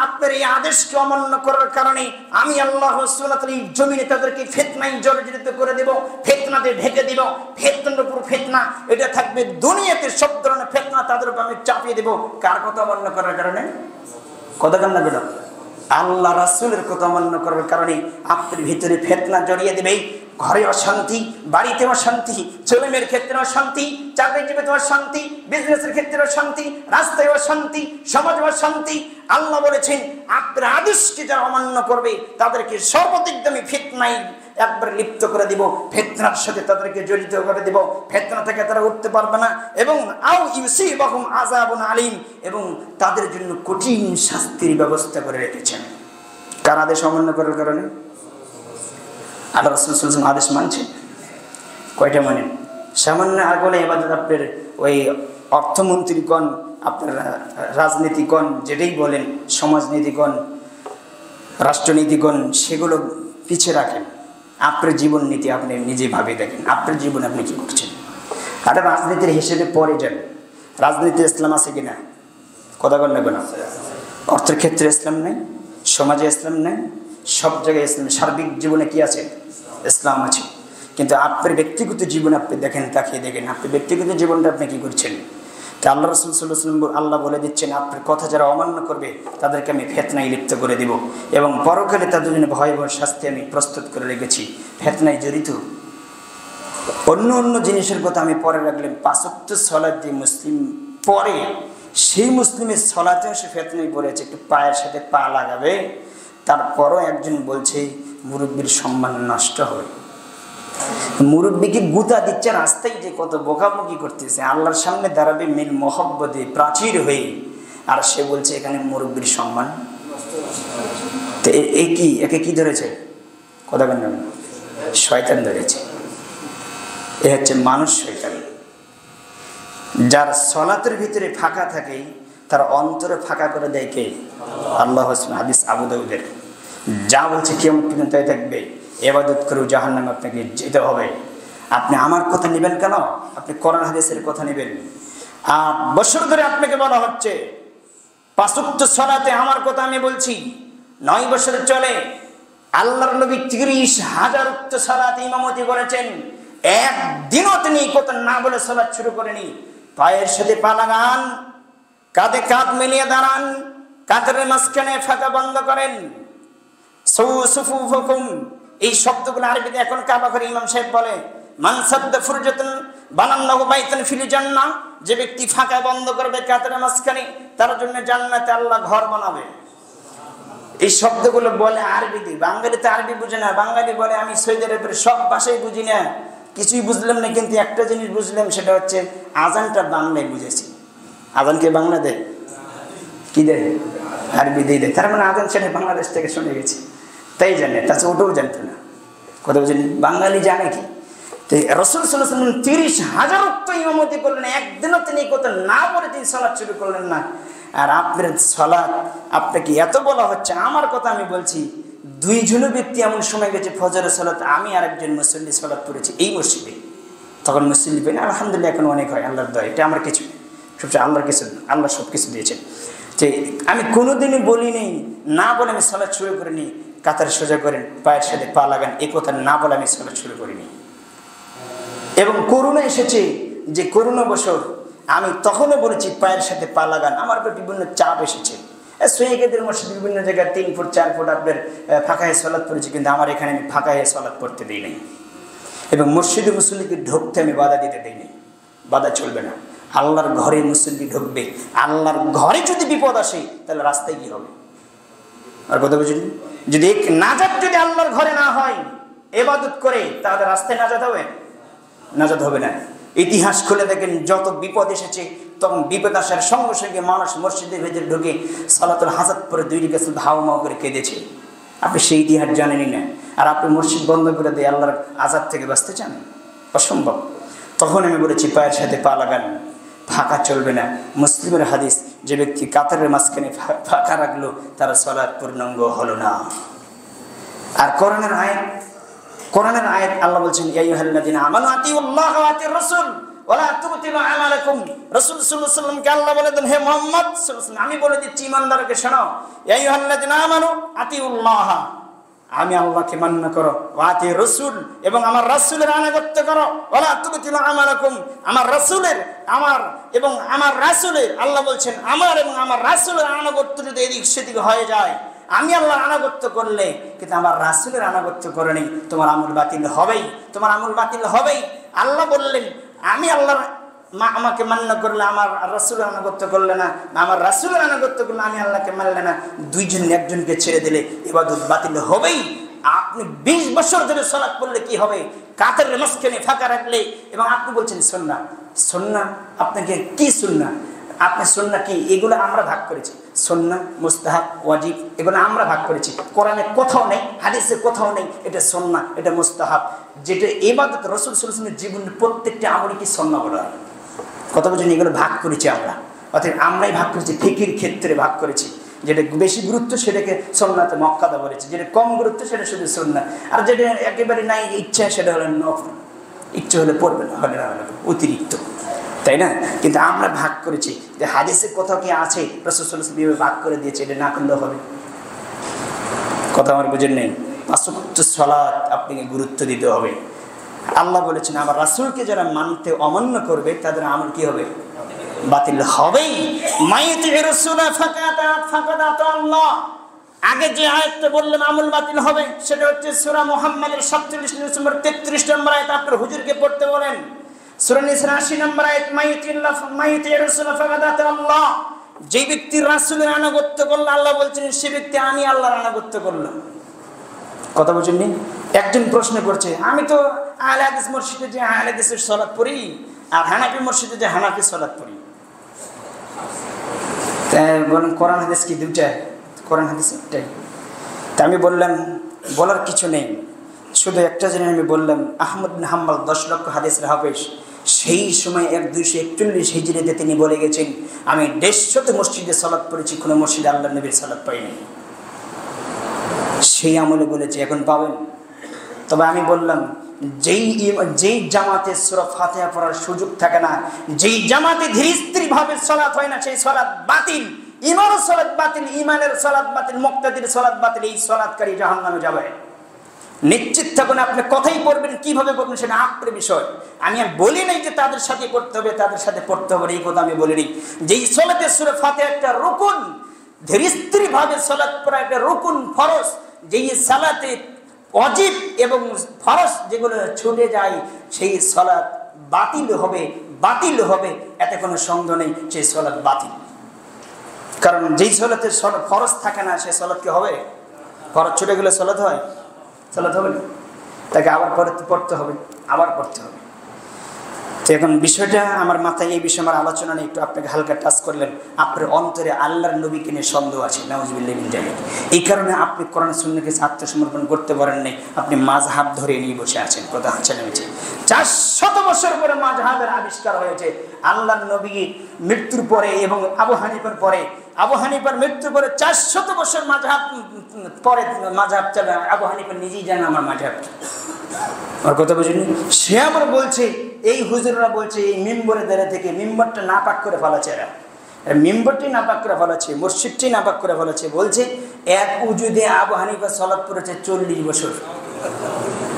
আপনার এই আদেশকে অমান্য করার কারণে আমি আল্লাহ সুবহানাহু ওয়া তাআলা এই জমিনে তাদেরকে ফিতনায় জর্জরিত করে দেব, ফিতনাতে ঢেকে দেব, ফিতনার উপর ফিতনা। এটা থাকবে দুনিয়াতে, সব ধরনের ফিতনা তাদের উপর আমি চাপিয়ে দেব। কার কথা অমান্য করার কারণে? কথা কান্না বেরো। আল্লাহ রাসূলের কথা অমান্য করার কারণে আপনার ভিতরে ফিতনা জড়িয়ে দেবে। ঘরে অশান্তি, বাড়িতে অশান্তি, ছেলেমেয়ের ক্ষেত্রে অশান্তি, চাকরিজীবীতে অশান্তি, বিজনেসের ক্ষেত্রে অশান্তি, রাস্তায় অশান্তি, সমাজে অশান্তি। আল্লাহ বলেছেন, আপনার আদেশকে যারা অমান্য করবে তাদেরকে সর্বদিকদমে ফিতনায় একবার লিপ্ত করে দিব, ফিতনার সাথে তাদেরকে জড়িত করে দিব, ফিতনা থেকে তারা উঠতে পারবে না, এবং আও ইউসিবাহুম আযাবুন আলীম, এবং তাদের জন্য কঠিন শাস্তির ব্যবস্থা করে রেখেছেন। কার আদেশ অমান্য করার কারণে? আল্লাহ রাসূল সাল্লাল্লাহু আলাইহি ওয়াসাল্লাম আদেশ মানছে কয়টা মানেন? সামান্য আগলে ইবাদত আপনার ওই অর্থমন্ত্রীগণ, আপনার রাজনীতিগণ, যেটাই বলেন, সমাজনীতিগণ, রাষ্ট্রনীতিগণ, সেগুলো পিছিয়ে রাখেন। আপনার জীবন নীতি আপনি নিজে ভাবে দেখেন, আপনার জীবন আপনি কি করছেন। আর রাজনীতির হিসেবে পরে যান, রাজনীতি ইসলাম আছে কিনা? কথা বল না কেন? অর্থের ক্ষেত্রে ইসলাম নেই, সমাজে ইসলাম নেই, সব জায়গায় ইসলাম। সার্বিক জীবনে কি আছে? ইসলাম আছে। কিন্তু আপনার ব্যক্তিগত জীবন আপনি দেখেন, তাকিয়ে দেখেন, আপনি ব্যক্তিগত জীবনটা আপনি কি করছেন। তা আল্লাহ রাসূল সাল্লাল্লাহু আলাইহি ওয়াসাল্লাম আল্লাহ বলে দিচ্ছেন, আপনার কথা যারা অমান্য করবে তাদেরকে আমি ফিতনায় লিপ্ত করে দিব, এবং পরকালে তাদের জন্য ভয়াবহ শাস্তি আমি প্রস্তুত করে রেখেছি। ফিতনায় জড়িত অন্য জিনিসের কথা আমি পরে রাখলাম। 5 ওয়াক্ত সালাত দিয়ে মুসলিম পরে, সেই মুসলিমের সালাতেও সে ফিতনায় পড়েছে। একটু পায়ের সাথে পা লাগাবে, তারপরও একজন বলছে মুরব্বীর সম্মান নষ্ট হয়। মুরব্বীকে গুতা দিচ্ছে রাস্তায়, যে কত বোকাবুকি করতেছে, আল্লাহর সামনে দাঁড়াবে মিল মহব্বতে প্রাচীর হয়ে, আর সে বলছে এখানে মুরব্বীর সম্মান। তো একে কি ধরেছে? কথা কেন? শয়তান ধরেছে। এ হচ্ছে মানুষ শয়তান। যার সলাতের ভিতরে ফাঁকা থাকে তার অন্তরে ফাঁকা করে দেয় কে? আল্লাহ। হাদিস আবু দাউদের, যা বলছে কিয়ামত পর্যন্ত তাই থাকবে, ইবাদত করে জাহান্নামে আপনাকে যেতে হবে। আপনি আমার কথা নেবেন কেন? আপনি কোরআন হাদিসের কথা নেবেন। 8 বছর ধরে আপনাকে বলা হচ্ছে 5 ওয়াক্ত সালাতে আমার কথা আমি বলছি, 9 বছর চলে। আল্লাহর নবী 30,000 ওয়াক্ত সালাতে ইমামতি করেছেন, একদিনও তিনি কথা না বলে সালাত শুরু করেনি। পায়ের সাথে পা লাগান, কাঁধে কাঁধ মিলিয়ে দাঁড়ান, কাঁধের মাঝখানে ফাঁকা বন্ধ করেন। সুফুফুকুম, এই শব্দগুলো আরবিতে এখন কাবা করে ইমাম সাহেব বলে, মান সাদ্দা ফুরজাতান বানাল্লাহু বাইতান ফিল জান্নাহ, যে ব্যক্তি ফাঁকা বন্ধ করবে কাঁধের মাঝখানে, তার জন্য জান্নাতে আল্লাহ ঘর বানাবে। এই শব্দগুলো বলে আরবিতে। বাঙালিতে আরবি বুঝে না। বাঙালি বলে আমি সৌদি আরবের সব ভাষাই বুঝি না, কিছুই বুঝলাম না, কিন্তু একটা জিনিস বুঝলাম, সেটা হচ্ছে আজানটা বাংলায় বুঝেছি। আজানকে বাংলা দেয় কি দেয়? আরবি দিয়ে দেয়। তার মানে আজান সেটা বাংলাদেশ থেকে শুনে গেছে, তাই জানে। তাছাড়া ওটাও জানতো না। কথা বুঝেন? বাঙালি জানে কি? তো রাসূল সাল্লাল্লাহু আলাইহি ওয়াসাল্লাম 30,000 ওয়াক্ত ইমামতি করলেন, একদিনও তিনি কথা না বলে তিনি সালাত শুরু করলেন না। আর আপনার সালাত আপনাকে এত বলা হচ্ছে, আমার কথা আমি বলছি, 2 জন ব্যক্তি এমন সময় গেছে ফজরের সালাত আমি আর একজন মুসল্লি সালাত পড়েছি এই মসজিদে, তখন মুসল্লি পেন আলহামদুলিল্লাহ এখন অনেক হয়, আল্লাহর দয়া, এটা আমার কিছু সবচেয়ে আল্লাহর কিছু, আল্লাহ সব কিছু দিয়েছেন। যে আমি কোনোদিনই বলি নেই, না বলে আমি সালাত শুরু করিনি কাতার সোজা করেন পায়ের সাথে পা লাগান, এ কথা না বলে আমি সালাত শুরু করিনি। এবং করোনা এসেছে, যে করোনা বছর আমি তখনও বলেছি পায়ের সাথে পা লাগান, আমার উপর বিভিন্ন চাপ এসেছে। সৈয়দের মসজিদ বিভিন্ন জায়গায় 3 ফুট 4 ফুট আপনার ফাঁকা হয়ে সালাত পড়েছি, কিন্তু আমার এখানে আমি ফাঁকা হয়ে সালাত পড়তে দিই নাই। এবং মসজিদে মুসল্লিকে ঢুকতে আমি বাধা দিতে দিইনি, বাধা চলবে না। আল্লাহর ঘরে মুসল্লি ঢুকবে, আল্লাহর ঘরে যদি বিপদ আসে তাহলে রাস্তায় কি হবে? আর কথা বুঝলি, যদি নাজাত যদি আল্লাহর ঘরে না হয় ইবাদত করে, তাহলে রাস্তায় নাজাত হবে? নাজাত হবে না। ইতিহাস খুলে দেখেন, যত বিপদ এসেছে তখন বিপদ আসার সঙ্গে সঙ্গে মানুষ মসজিদের ভেতরে ঢুকে সালাতুল হাজাত পরে 2 রাকাত হাও মাও করে কেঁদেছে। আপনি সেই ইতিহাস জানেনই না, আর আপনি মসজিদ বন্ধ করে দিয়ে আল্লাহর আযাব থেকে বাঁচতে চান? অসম্ভব। তখন আমি বলেছি পায়ের সাথে পা লাগান, ফাঁকা চলবে না। মুসলিমের হাদিস, যে ব্যক্তি কাতারের মাঝখানে ফাঁকা রাখলো তার সালাত পূর্ণাঙ্গ হলো না। আর কোরআনের আয়াত আল্লাহ বলছেন, ইয়া আইয়ুহাল্লাযীনা আমানু আতিউল্লাহ ওয়া আতিউর রাসূল ওয়া লা তুবতিলু আমালাকুম। রাসূল সাল্লাল্লাহু আলাইহি ওয়াসাল্লামকে আল্লাহ বলে দেন, হে মুহাম্মদ সাল্লাল্লাহু আলাইহি ওয়াসাল্লাম, আমি বলে দিচ্ছি ঈমানদারকে শোনো, ইয়া আইয়ুহাল্লাযীনা আমানু আতিউল্লাহ, আমি আল্লাহকে মান্য করো, ওয়া আতিউর রাসূল, এবং আমার রাসূলের আনুগত্য করো, ওয়া লা তুবতিলু আমালাকুম, আমার রাসূলের আল্লাহ বলছেন আমার এবং আমার রাসূলের আনুগত্য যদি এদিক সেদিক হয়ে যায়, আমি আল্লাহর আনুগত্য করলে কিন্তু আমার রাসূলের আনুগত্য করে নেই, তোমার আমল বাতিল হবেই, তোমার আমল বাতিল হবেই। আল্লাহ বললেন, আমি আল্লাহর আমাকে মান্য করলে আমার রাসূলের আনুগত্য করলে না, আমার রাসূলের আনুগত্য করলে আমি আল্লাহকে মানলে না, 2 জন একজনকে ছেড়ে দিলে ইবাদত বাতিল হবেই। আপনি 20 বছর ধরে সালাত পড়লে কি হবে? কাতারের মাঝখানে ফাঁকা রাখলে, এবং আপনি বলছেন সুন্নাহ, সুন্নাহ আপনাকে কি সুন্নাহ? আপনি সুন্নাহ কি? এগুলো আমরা ভাগ করেছি, সুন্নাহ, মুস্তাহাব, ওয়াজিব, এগুলো আমরা ভাগ করেছি। কোরআনে কোথাও নেই, হাদিসে কোথাও নেই এটা সুন্নাহ, এটা মুস্তাহাব। যেটা ইবাদত রাসূল সাল্লাল্লাহু আলাইহি ওয়াসাল্লামের জীবনের প্রত্যেকটা আমলে কি সুন্নাহ বলা হয়? কথা বলছেন, এগুলো ভাগ করেছি আমরা, অর্থাৎ আমরাই ভাগ করেছি, ফিকির ক্ষেত্রে ভাগ করেছি। যেটা বেশি গুরুত্ব সেটাকে সুন্নাতে মুআক্কাদা বলেছে, যেটা কম গুরুত্ব সেটা শুধু সুন্নাহ, আর যেটা একেবারে নাই ইচ্ছা সেটা হলো নফল, ইচ্ছা হলে পড়বে না, হলে না হলে অতিরিক্ত, তাই না? কিন্তু আমরা ভাগ করেছি, যে হাদিসের কোথাও কি আছে রাসূল সাল্লাল্লাহু আলাইহি ওয়াসাল্লাম ভাগ করে দিয়েছে, এটা না করলেও হবে? কথা আমার বুঝেন নেই। 5 ওয়াক্ত সালাত আপনাকে গুরুত্ব দিতে হবে। আল্লাহ বলেছেন, আমার রাসূলকে যারা মানতে অমান্য করবে তাদের আমল কি হবে? বাতিল হবেই। মাইয়াতির রাসূল ফাকাত আল্লাহ। আগে যে আয়াতটা বললাম আমল বাতিল হবে, সেটা হচ্ছে সূরা মুহাম্মাদের 47 নম্বর 33 নম্বর আয়াত। আপনার হুজুরকে পড়তে বলেন। সূরা নিসা 80 নম্বর আয়াত, মাইয়াতির রাসূল ফাকাত আল্লাহ। যে ব্যক্তি রাসূলের আনুগত্য করলো, আল্লাহ বলছেন সে ব্যক্তি আমি আল্লাহর আনুগত্য করলাম। কথা বলছেন নি? একজন প্রশ্ন করছে, আমি তো আহলে হাদিস মসজিদে যে আহলে হাদিসের সালাত পড়ি, আর হানাফি মসজিদে যে হানাফি সালাত পড়ি, তাই বলেন কোরআন হাদিস কি দুইটা? কোরআন হাদিস একটাই। তা আমি বললাম বলার কিছু নেই, শুধু একটা জিনিস আমি বললাম, আহমদ বিন হাম্বল 10 লক্ষ হাদিসের হাফেজ, সেই সময় 1241 হিজরিতে তিনি বলে গেছেন, আমি 150 মসজিদে সালাত পড়েছি, কোনো মসজিদে আল্লাহর নবীর সালাত পাইনি। সেই আমলে বলেছি, এখন পাবেন। তবে আমি বললাম, যেই জামাতে সূরা ফাতিহা পড়ার সুযোগ থাকে না, যেই জামাতে ধীরস্থির ভাবে সালাত হয় না, সেই সালাত বাতিল। ইমানের সালাত বাতিল, ইমানের সালাত বাতিল, মুক্তাদির সালাত বাতিল। এই সালাতকারী জাহান্নামে যাবে। নিশ্চিত থাকুন, আপনি কথাই পড়বেন, কিভাবে পড়বেন সেটা আপনার বিষয়। আমি আর বলি নাই যে তাদের সাথে পড়তে হবে, তাদের সাথে পড়তে হবে, এই কথা আমি বলিনি। যেই সালাতে সূরা ফাতিহা একটা রুকুন, ধীরস্থির ভাবে সালাত পড়া একটা রুকুন, ফরজ। যেই সালাতে ওয়াজিব এবং ফরজ যেগুলো ছুটে যায়, সেই সালাত বাতিল হবে, এতে কোনো সন্দেহ নেই, সেই সালাত বাতিল। কারণ যেই সালাতে ফরজ থাকে না, সেই সালাত কি হবে? ফরজ ছুটে গেলে সালাত হয়? সালাত হবে না, তাকে আবার পড়তে হবে, আবার পড়তে হবে। তো এখন বিষয়টা আমার মাথায়, এই বিষয়ে আমার আলোচনা নেই, একটু আপনাকে হালকা টাচ করলেন। আপনার অন্তরে আল্লাহর নবীকে নিয়ে সন্দেহ আছে, নাউজুবিল্লাহি মিন যালিক। এই কারণে আপনি কোরআন সুন্নাহকে আত্মসমর্পণ করতে পারেন নাই, আপনি মাযহাব ধরে নিয়ে বসে আছেন। কথা হচ্ছে না মিছে? 400 বছর পরে মাযহাবের আবিষ্কার হয়েছে। আল্লাহর নবী মৃত্যুর পরে এবং আবু হানিফার পরে, আবু হানিফার মৃত্যুর পরে 400 বছর মাযহাব পরে মাযহাব চলে। আবু হানিফা নিজেই জানে আমার মাযহাব কি। আর কথা বুঝিনি? সে আবার বলছে, এই হুজুররা বলছে এই মিম্বরে দাঁড়িয়ে থেকে মিম্বরটা নাপাক করে ফেলাচ্ছে, এরা মিম্বরটি নাপাক করে ফেলাচ্ছে, মসজিদটি নাপাক করে ফেলাচ্ছে। বলছে এক উজুদে আবু হানিফা সালাত পড়েছে 40 বছর।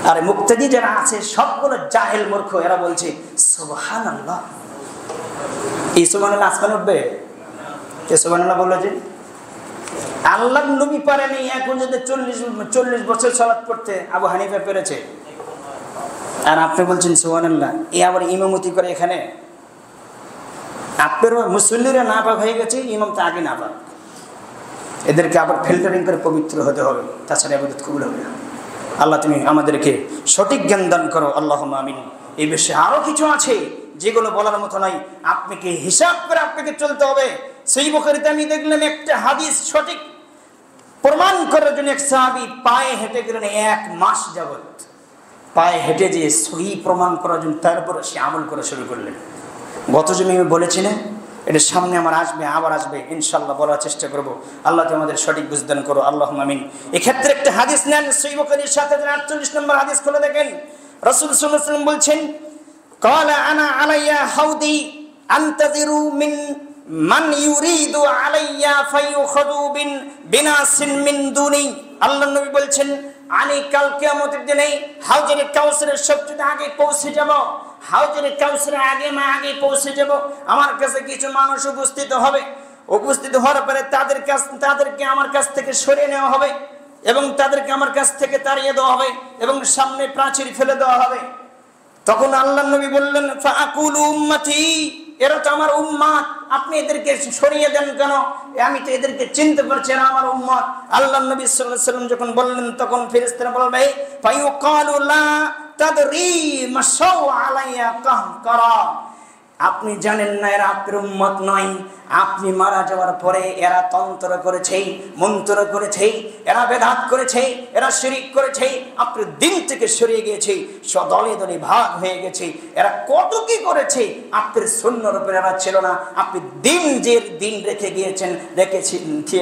আর মুক্তাদি যারা আছে সবগুলো জাহেল মূর্খ, এরা বলছে সুবহানাল্লাহ। এই সুবহানাল্লাহ আসমান উঠবে? কে সুবহানাল্লাহ বলেছে? আল্লাহর নবী পারেনি এক উজুদে 40 বছর সালাত পড়তে, আবু হানিফা পেরেছে। আর আপনি বলছেন সুবহানাল্লাহ। এ আবার ইমামতি করে এখানে। আপনার মুসল্লিরা নাপাক হয়ে গেছে, ইমাম তো আগে নাপাক। এদেরকে আবার ফিল্টারিং করে পবিত্র হতে হবে, তাছাড়া ইবাদত কবুল হবে না। আল্লাহ তুমি আমাদেরকে সঠিক জ্ঞান দান করো, আল্লাহুম্মা আমিন। এই বিষয়ে আরো কিছু আছে যেগুলো বলার মতো নয়। আপনাকে হিসাব করে আপনাকে চলতে হবে। সহিহ বুখারীতে আমি দেখলাম একটা হাদিস সঠিক প্রমাণ করার জন্য এক সাহাবী পায়ে হেঁটে গেলেন 1 মাস যাবত। পায়ে হেঁটে যে সহি প্রমাণ করার জন্য তারপর সে আমল করা শুরু করলেন। গত জমি আমি বলেছি না, এটা সামনে আমার আসবে, আবার আসবে ইনশাআল্লাহ, বলার চেষ্টা করব। আল্লাহ তুমি আমাদের সঠিক বুঝদান করো, আল্লাহুম্মা আমিন। এক্ষেত্রে একটা হাদিস নেন, সহিহ বুখারীর 748 নম্বর হাদিস খুলে দেখেন। রাসূল সাল্লাল্লাহু আলাইহি ওয়াসাল্লাম বলছেন, ক্বালা আনা আলাইয়া হাউদি আনতাযিরু মিন মান ইউরিদু আলাইয়া ফায়ুখাযু বিনাসিন মিন দুনি। আল্লাহর নবী বলছেন, আমি কাল কিয়ামতের দিনে হাউজে কাউসারের সবচেয়ে আগে পৌঁছে যাব। হাউজে কাউসারের আগে পৌঁছে যাব। আমার কাছে কিছু মানুষ উপস্থিত হবে। উপস্থিত হওয়ার পরে তাদেরকে আমার কাছ থেকে সরিয়ে নেওয়া হবে এবং তাদেরকে আমার কাছ থেকে তাড়িয়ে দেওয়া হবে এবং সামনে প্রাচীর ফেলে দেওয়া হবে। তখন আল্লাহর নবী বললেন, ফাআকুলু উম্মতি, এরা তো আমার উম্মত, আপনি এদেরকে সরিয়ে দেন কেন? আমি তো এদেরকে চিনতে পারছি, এরা আমার উম্মত। আল্লাহর নবী সাল্লাল্লাহু আলাইহি ওয়াসাল্লাম যখন বললেন, তখন ফেরেশতারা বলবে, ফায়ুকালু লা তাদরি মাশাউ আলাইয়া কাহকারা, আপনি জানেন না এরা আপনার উম্মত নয়। আপনি মারা যাওয়ার পরে এরা তন্ত্র করেছে, মন্ত্র করেছে, এরা বেদাত করেছে, এরা শিরিক করেছে, আপনার দিন থেকে সরিয়ে গিয়েছে, দলে দলে ভাগ হয়ে গেছে। এরা কত কি করেছে, আপনার সুন্নাহর উপরে এরা ছিল না। আপনি দিন যে দিন রেখে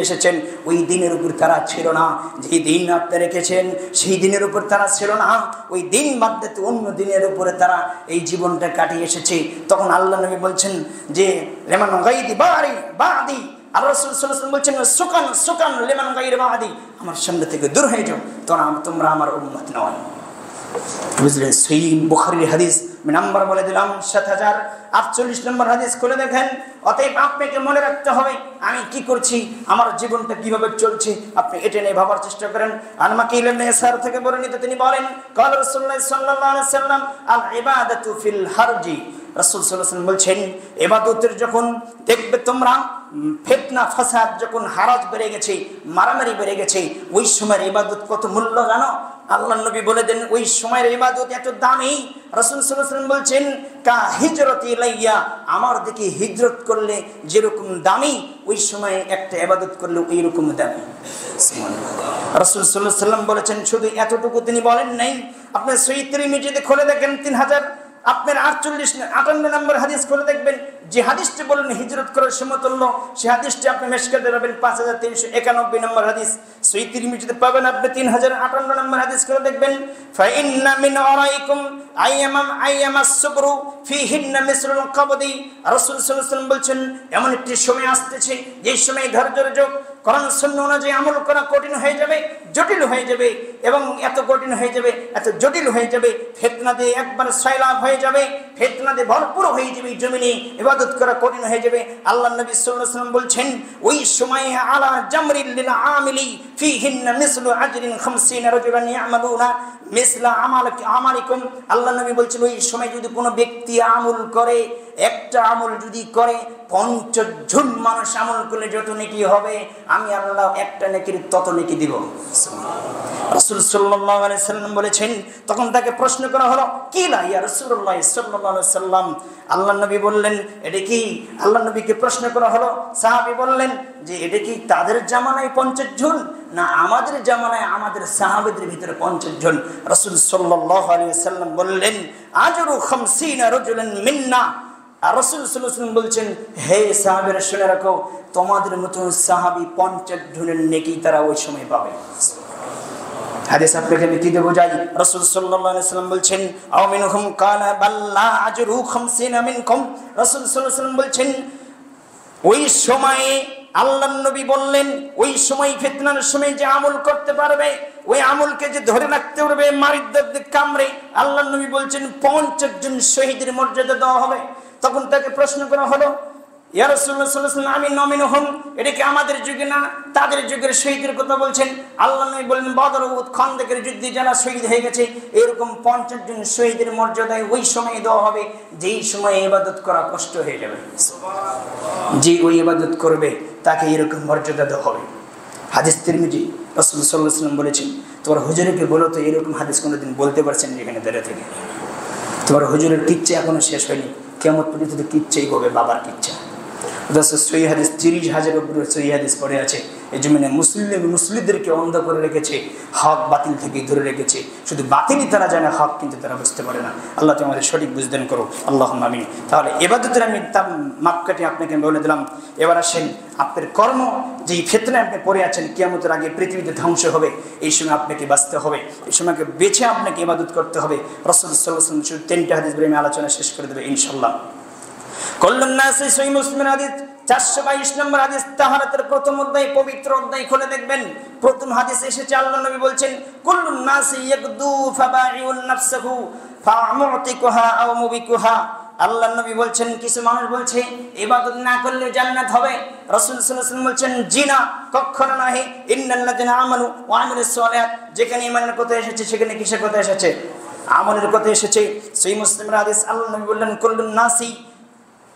এসেছেন ওই দিনের উপর তারা ছিল না। যে দিন আপনি রেখেছেন সেই দিনের উপর তারা ছিল না। ওই দিন বাদ দিতে অন্য দিনের উপরে তারা এই জীবনটা কাটিয়ে এসেছে। তখন আল্লাহ নবী বলছেন যে লেমান গায়দি বাদি, আর রাসূল সাল্লাল্লাহু আলাইহি ওয়াসাল্লাম বলছেন সুকান লিমান গায়রি বাদি, আমার সামনে থেকে দূর হয়ে যাও, তোমরা আমার উম্মত নয়। বুঝলেন? সহিহ বুখারীর হাদিস নাম্বার বলে দিলাম 7048 নম্বর হাদিস খুলে দেখেন। অতএব আপনাকে মনে রাখতে হবে আমি কি করছি, আমার জীবনটা কিভাবে চলছে, আপনি এটা নিয়ে ভাবার চেষ্টা করেন। আনমাকিল ইবনে ইয়াসার থেকে বর্ণিত, তিনি বলেন, ক্বাল রাসূলুল্লাহ সাল্লাল্লাহু আলাইহি ওয়াসাল্লাম আল ইবাদাতু ফিল হারজি। রাসূল সাল্লাল্লাহু আলাইহি ওয়াসাল্লাম বলছেন, ইবাদতের যখন দেখবে তোমরা ফিতনা ফাসাদ, যখন হারাজ বেড়ে গেছে, মারামারি বেড়ে গেছে, ওই সময়ের ইবাদত কত মূল্য জানো? আল্লাহর নবী বলে দেন ওই সময়ের ইবাদত এত দামি। রাসূল সাল্লাল্লাহু আলাইহি ওয়াসাল্লাম বলছেন, কা হিজরতি ইলাইয়া, আমার দিকে হিজরত করলে যেরকম দামি, ওই সময় একটা ইবাদত করলে ওই রকম দামি। রাসূল সাল্লাল্লাহু আলাইহি ওয়াসাল্লাম বলেছেন, শুধু এতটুকু তিনি বলেন নাই। আপনার সহিহ তিরমিজিতে খুলে দেখেন 3058 নম্বর হাদিস খুলে দেখবেন। যে হাদিসটি বললেন হিজরত করার সমতুল্য, সেই হাদিসটি আপনি মেশকাতে পাবেন 5391 নম্বর হাদিস। সহিহ তিরমিজিতে পাবেন আপনি 3058 নম্বর হাদিস খুলে দেখবেন। ফা ইন্না মিন আরাইকুম আইয়ামাস সুবরু ফিহিন্না মিসলুল কবদি। রাসূল সাল্লাল্লাহু আলাইহি ওয়াসাল্লাম বলছেন, এমন একটি সময় আসতেছে যে সময় ধৈর্যের যোগ, কোরআন সুন্নাহ অনুযায়ী আমল করা কঠিন হয়ে যাবে, জটিল হয়ে যাবে, এবং এত কঠিন হয়ে যাবে, এত জটিল হয়ে যাবে, ফিতনা দিয়ে একবার সয়লাব হয়ে যাবে, ফিতনা দিয়ে ভরপুর হয়ে যাবে জমিনে, ইবাদত করা কঠিন হয়ে যাবে। আল্লাহর নবী সাল্লাল্লাহু আলাইহি ওয়াসাল্লাম বলছেন, ওই সময়ে আলা জামরিল লিল আমিলি ফিহিন্না মিসলু আজরিন 50 রাজুলান ইয়ামালুনা মিসলা আমালিকুম। আল্লাহর নবী বলছেন, ওই সময় যদি কোনো ব্যক্তি আমল করে, একটা আমল যদি করে, 50 জন মানুষ আমল করলে যত নেকি হবে, আমি আল্লাহ একটা নেকির তত নেকি দিব। রাসূল সাল্লাল্লাহু আলাইহি সাল্লাম বলেছেন, তখন তাকে প্রশ্ন করা হলো, কি লা ইয়া রাসূলুল্লাহ সাল্লাল্লাহু আলাইহি সাল্লাম। আল্লাহর নবী বললেন, এটা কি? আল্লাহর নবীকে প্রশ্ন করা হলো, সাহাবী বললেন যে এটা কি তাদের জামানায় 50 জন, না আমাদের জামানায় আমাদের সাহাবীদের ভিতরে 50 জন? রাসূল সাল্লাল্লাহু আলাইহি সাল্লাম বললেন, আজরু 50 রাজুলান মিন্না। আর রাসূল সাল্লাল্লাহু আলাইহি সাল্লাম বলছেন, হে সাহাবীরা শুনে রাখো, তোমাদের মতো সাহাবী 50 জনের নেকি তারা ওই সময় পাবে। হাদিস আপনাকে আমি কি দেবো যাই, রাসূল সাল্লাল্লাহু আলাইহি সাল্লাম বলছেন, আও মিনহুম কালা বাল্লা আজরু 50 মিনকুম। রাসূল সাল্লাল্লাহু আলাইহি সাল্লাম বলছেন, ওই সময়ে আল্লাহর নবী বললেন, ওই সময় ফিতনার সময় যে আমল করতে পারবে, ওই আমলকে যে ধরে রাখতে পারবে মারিদ্দার কামড়ে, আল্লাহর নবী বলছেন 50 জন শহীদের মর্যাদা দেওয়া হবে। তখন তাকে প্রশ্ন করা হলো, ইয়া রাসূলুল্লাহ সাল্লাল্লাহু আলাইহি ওয়াসাল্লাম, আমি নমিনহুম, এটা কি আমাদের যুগে না তাদের যুগের শহীদের কথা বলছেন? আল্লাহ নবী বললেন, বদর উহুদ খন্দকের যুদ্ধে যারা শহীদ হয়ে গেছে, এরকম 50 জন শহীদের মর্যাদায় ওই সময় দেওয়া হবে যেই সময় ইবাদত করা কষ্ট হয়ে যাবে। যে ওই ইবাদত করবে তাকে এরকম মর্যাদা দেওয়া হবে। হাদিস তিরমিজি, রাসূল সাল্লাল্লাহু আলাইহি ওয়াসাল্লাম বলেছেন, তোমার হুজুরকে বলো তো এরকম হাদিস কোনোদিন বলতে পারছেন যেখানে দাঁড়িয়ে থেকে? তোমার হুজুরের কিচ্ছা এখনো শেষ হয়নি, কিয়ামত পর্যন্ত কিচ্ছাই হবে, বাবার কিচ্ছা। সহিহ হাদিস 30,000 উপরে সহিহ হাদিস পড়ে আছে। এই জন্য মুসলিমদেরকে অন্ধ করে রেখেছে, হক বাতিল থেকে ধরে রেখেছে। শুধু বাতিলই তারা জানে, হক কিন্তু তারা বুঝতে পারে না। আল্লাহ তুমি আমাদের সঠিক বুঝদেন করো, আল্লাহুম্মা আমিন। তাহলে ইবাদতের আমি তার মাপকাঠি আপনাকে বলে দিলাম। এবার আসেন, আপনার কর্ম যেই ফিতনায় আপনি পড়ে আছেন, কিয়ামতের আগে পৃথিবীতে ধ্বংস হবে, এই সময় আপনাকে বাঁচতে হবে, এই সময়কে বেছে আপনাকে ইবাদত করতে হবে। রাসূল সাল্লাল্লাহু আলাইহি ওয়াসাল্লাম 3টা হাদিস বলে আমি আলোচনা শেষ করে দেব ইনশাআল্লাহ। কুল্লুন নাসি সহিহ মুসলিমের হাদিস 422 নম্বর হাদিস, তাহারাতের প্রথম অধ্যায়, পবিত্র অধ্যায় খুলে দেখবেন। প্রথম হাদিস এসেছে, আল্লাহ নবী বলছেন, কুল্লুন নাসি ইয়াকদু ফাবাইউন নাফসাহু ফামুতিকুহা আও মুবিকুহা। আল্লাহ নবী বলছেন, কিছু মানুষ বলছে ইবাদত না করলে জান্নাত হবে। রাসূল সাল্লাল্লাহু আলাইহি ওয়াসাল্লাম বলছেন, জি না, কখনো নয়। ইন্নাল্লাযিনা আমানু ওয়া আমিলুস সালিহাত, যেখানে ঈমানের কথা এসেছে সেখানে কিসের কথা এসেছে? আমলের কথা এসেছে। সহিহ মুসলিমের হাদিস, আল্লাহ নবী বললেন, কুল্লুন নাসি,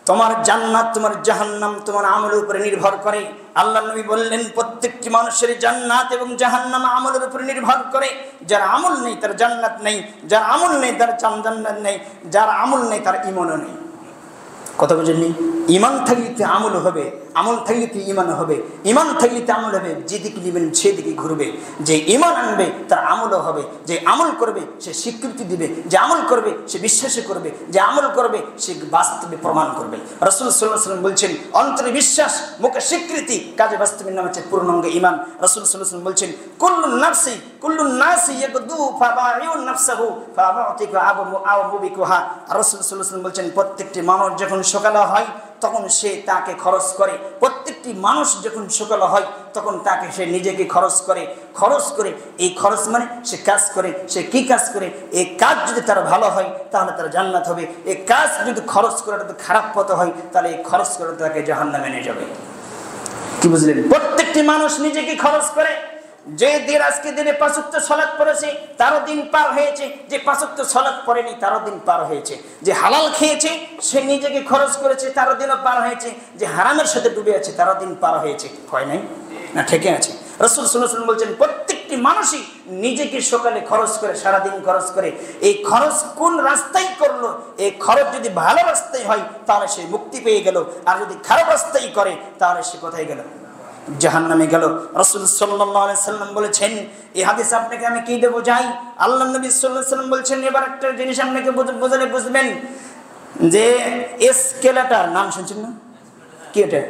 তোমার জান্নাত তোমার জাহান্নাম তোমার আমলের উপরে নির্ভর করে। আল্লাহ নবী বললেন, প্রত্যেকটি মানুষের জান্নাত এবং জাহান্নাম আমলের উপরে নির্ভর করে। যার আমল নেই তার জান্নাত নেই, যার আমল নেই তার জান্নাত নেই, যার আমল নেই তার ঈমানও নেই। কথা বুঝেননি? ঈমান থাকলে আমল হবে, আমল থাকলে ঈমান হবে, ঈমান থাকলে আমল হবে। যেদিকে নেবেন সেদিকে ঘুরবে। যে ঈমান আনবে তার আমলও হবে, যে আমল করবে সে স্বীকৃতি দিবে, যে আমল করবে সে বিশ্বাসে করবে, যে আমল করবে সে বাস্তবে প্রমাণ করবে। রাসূল সাল্লাল্লাহু আলাইহি ওয়াসাল্লাম বলছেন, অন্তরে বিশ্বাস, মুখে স্বীকৃতি, কাজে বাস্তবের নাম হচ্ছে পূর্ণাঙ্গ ঈমান। রাসূল সাল্লাল্লাহু আলাইহি ওয়াসাল্লাম বলছেন, কুল্লুন নাসি ইয়াকদু ফাবাইউন নাফসাহু ফামুতিকু আও মুবিকুহা। রাসূল সাল্লাল্লাহু আলাইহি ওয়াসাল্লাম বলছেন, প্রত্যেকটি মানুষ যখন সকালে হয় তখন সে তাকে খরচ করে। প্রত্যেকটি মানুষ যখন সকালে হয় তখন তাকে সে নিজেকে খরচ করে। এই খরচ মানে সে কাজ করে। সে কি কাজ করে? এই কাজ যদি তার ভালো হয় তাহলে তার জান্নাত হবে। এই কাজ যদি খরচ করে যদি খারাপ পথে হয় তাহলে এই খরচ করে তাকে জাহান্নামে নিয়ে যাবে। কি বুঝলেন? প্রত্যেকটি মানুষ নিজেকে খরচ করে। যে দিন আজকে দিনে 5 ওয়াক্ত সালাত পড়েছে তারও দিন পার হয়েছে, যে 5 ওয়াক্ত সালাত পড়েনি তারও দিন পার হয়েছে। যে হালাল খেয়েছে সে নিজেকে খরচ করেছে, তারও দিনও পার হয়েছে। যে হারামের সাথে ডুবে আছে তারও দিন পার হয়েছে। হয় নাই না? ঠিকই আছে। রাসূল সাল্লাল্লাহু আলাইহি ওয়াসাল্লাম বলছেন, প্রত্যেকটি মানুষই নিজেকে সকালে খরচ করে, সারাদিন খরচ করে। এই খরচ কোন রাস্তায় করলো? এই খরচ যদি ভালো রাস্তায় হয় তাহলে সে মুক্তি পেয়ে গেল, আর যদি খারাপ রাস্তায় করে তাহলে সে কোথায় গেল? জাহান্নামে গেল। রাসূল সাল্লাল্লাহু আলাইহি ওয়াসাল্লাম বলেছেন, এই হাদিস আপনাকে আমি কি দেব যাই, আল্লাহ নবী সাল্লাল্লাহু আলাইহি ওয়াসাল্লাম বলছেন, এবার একটা জিনিস আপনাকে বোঝালে বুঝবেন যে এসকেলেটর নাম শুনছেন না? কি এটা?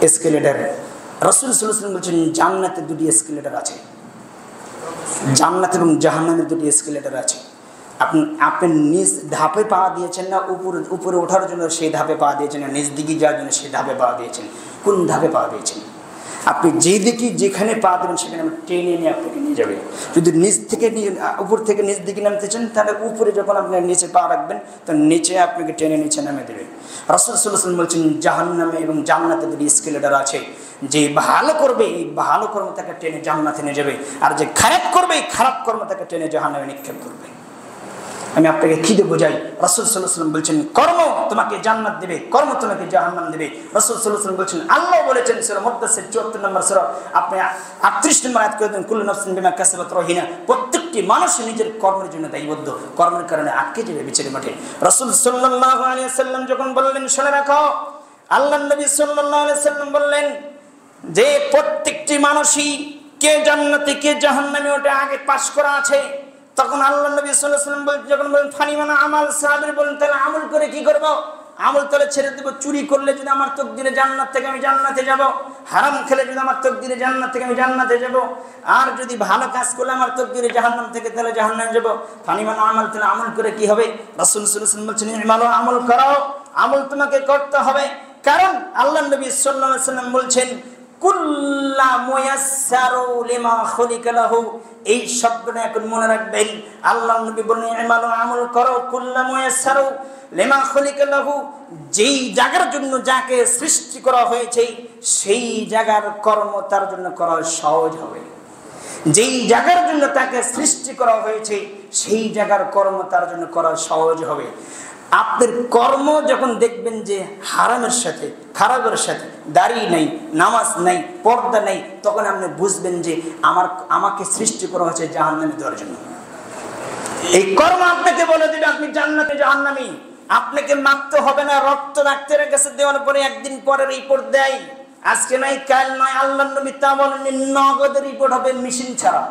এসকেলেটর। রাসূল সাল্লাল্লাহু আলাইহি ওয়াসাল্লাম বলছেন, জান্নাতে 2টি এসকেলেটর আছে, জান্নাত এবং জাহান্নামের 2টি এসকেলেটর আছে। আপনি নিজ ধাপে পা দিয়েছেন না উপরে ওঠার জন্য সেই ধাপে পা দিয়েছেন, না নিজ দিকে যাওয়ার জন্য সেই ধাপে পা দিয়েছেন? কোন ধাপে পা দিয়েছেন? আপনি যে দিকে যেখানে পা দেবেন সেখানে আমি টেনে নিয়ে আপনাকে নিয়ে যাবে। যদি নিচ থেকে উপর থেকে নিচ দিকে নামতে চান তাহলে উপরে যখন আপনি নিচে পা রাখবেন তখন নিচে আপনাকে টেনে নিচে নামে দেবে। রাসূল সাল্লাল্লাহু আলাইহি ওয়াসাল্লাম বলছেন, জাহান্নামে এবং জান্নাতে 2টি এসকেলেটর আছে। যে ভালো করবে এই ভালো কর্ম তাকে টেনে জান্নাতে নিয়ে যাবে, আর যে খারাপ করবে এই খারাপ কর্ম তাকে টেনে জাহান্নামে নিক্ষেপ করবে। আমি আপনাকে খিদে বোঝাই। রাসূল সাল্লাল্লাহু আলাইহি ওয়াসাল্লাম বলছেন কর্ম তোমাকে জান্নাত দেবে, কর্ম তোমাকে জাহান্নাম দেবে। রাসূল সাল্লাল্লাহু আলাইহি ওয়াসাল্লাম বলছেন, আল্লাহ বলেছেন সূরা মুদ্দাসসির 74 নম্বর সূরা, আপনি 38 নম্বর আয়াত করে দেন, কুল্লু নাফসিন বিমা কাসাবাত রহিনা, প্রত্যেকটি মানুষ নিজের কর্মের জন্য দায়বদ্ধ, কর্মের কারণে আটকে যাবে বিচারের মাঠে। রাসূল সাল্লাল্লাহু আলাইহি ওয়াসাল্লাম যখন বললেন, শুনে রাখো, আল্লাহর নবী সাল্লাল্লাহু আলাইহি ওয়াসাল্লাম বললেন যে প্রত্যেকটি মানুষই কে জান্নাতে কে জাহান্নামে ওটা আগে পাশ করা আছে। তখন আল্লাহ নবী সাল্লাল্লাহু আলাইহি ওয়াসাল্লাম যখন বলেন ফানিমানা আমাল, সাহাবীরা বলেন তাহলে আমল করে কি করব? আমল তাহলে ছেড়ে দেব। চুরি করলে যদি আমার তকদিরে জান্নাত থেকে আমি জান্নাতে যাব, হারাম খেলে যদি আমার তকদিরে জান্নাত থেকে আমি জান্নাতে যাব, আর যদি ভালো কাজ করলে আমার তকদিরে জাহান্নাম থেকে তাহলে জাহান্নামে যাব। ফানিমানা আমাল, তাহলে আমল করে কি হবে? রাসূল সাল্লাল্লাহু আলাইহি ওয়াসাল্লাম বলছেন ইমালু, আমল করো, আমল তোমাকে করতে হবে। কারণ আল্লাহ নবী সাল্লাল্লাহু আলাইহি ওয়াসাল্লাম বলছেন কুল্লা মুয়াসসারু লিমা খুলিকা লাহু, এই শব্দটা এখন মনে রাখবেন। আল্লাহ নবী বলেন ইমালু, আমল করো, কুল্লা মুয়াসসারু লিমা খুলিকা লাহু, যেই জায়গার জন্য যাকে সৃষ্টি করা হয়েছে সেই জায়গার কর্ম তার জন্য করা সহজ হবে। যেই জায়গার জন্য তাকে সৃষ্টি করা হয়েছে সেই জায়গার কর্ম তার জন্য করা সহজ হবে। আপনার কর্ম যখন দেখবেন যে হারামের সাথে, খারাপের সাথে, দাড়ি নাই, নামাজ নাই, পর্দা নাই, তখন আপনি বুঝবেন যে আমাকে সৃষ্টি করা হয়েছে জাহান্নামে দেওয়ার জন্য। এই কর্ম আপনাকে বলে দেবে আপনি জান্নাতে জাহান্নামী। আপনাকে মারতে হবে না, রক্ত ডাক্তারের কাছে দেওয়ার পরে একদিন পরে রিপোর্ট দেয়, আজকে নাই কাল নয়। আল্লাহর নবী তা বলেন নগদ রিপোর্ট হবে, মেশিন ছাড়া।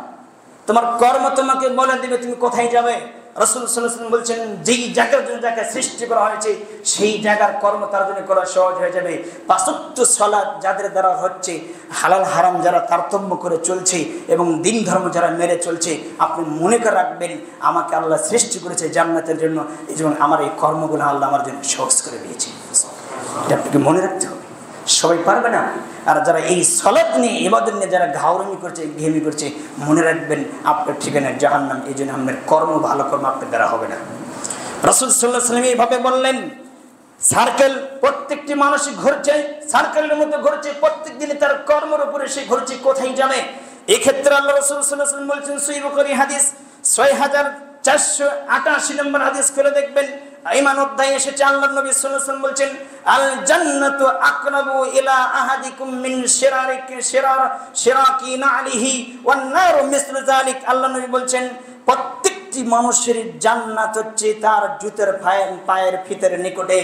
তোমার কর্ম তোমাকে বলে দিবে তুমি কোথায় যাবে। রাসূল সাল্লাল্লাহু আলাইহি ওয়াসাল্লাম বলছেন যেই জায়গার জন্য যাকে সৃষ্টি করা হয়েছে সেই জায়গার কর্ম তার জন্য করা সহজ হয়ে যাবে। পাঁচ ওয়াক্ত সালাত যাদের দ্বারা হচ্ছে, হালাল হারাম যারা তারতম্য করে চলছে এবং দিন ধর্ম যারা মেরে চলছে, আপনি মনে করে রাখবেন আমাকে আল্লাহ সৃষ্টি করেছে জান্নাতের জন্য, এই জন্য আমার এই কর্মগুলো আল্লাহ আমার জন্য সহজ করে দিয়েছে। এটা আপনাকে মনে রাখতে হবে, সবাই পারবে না। আর যারা এই সালাত নিয়ে, ইবাদত নিয়ে যারা ঘাওরামি করছে, ঘেমি করছে, মনে রাখবেন আপনার ঠিকানা জাহান্নাম। এই জন্য আপনার কর্ম, ভালো কর্ম আপনার দ্বারা হবে না। রাসূল সাল্লাল্লাহু আলাইহি ওয়াসাল্লাম এইভাবে বললেন, সার্কেল প্রত্যেকটি মানুষই ঘুরছে, সার্কেলের মধ্যে ঘুরছে, প্রত্যেক দিনে তার কর্মের উপরে সে ঘুরছে, কোথায় যাবে। এই ক্ষেত্রে আল্লাহ রাসূল সাল্লাল্লাহু আলাইহি ওয়াসাল্লাম বলছেন, সহিহ বুখারী হাদিস 6488 নম্বর হাদিস করে দেখবেন, ঈমান অধ্যায়ে এসেছে, আল্লাহর নবী সাল্লাল্লাহু আলাইহি ওয়াসাল্লাম বলছেন আল জান্নাতু আকরাবু ইলা আহাদিকুম মিন শিরাকি নালিহি ওয়ান নারু মিসলু যালিক। আল্লাহর নবী বলছেন প্রত্যেকটি মানুষের জান্নাত হচ্ছে তার জুতার পায়ের ফিতের নিকটে।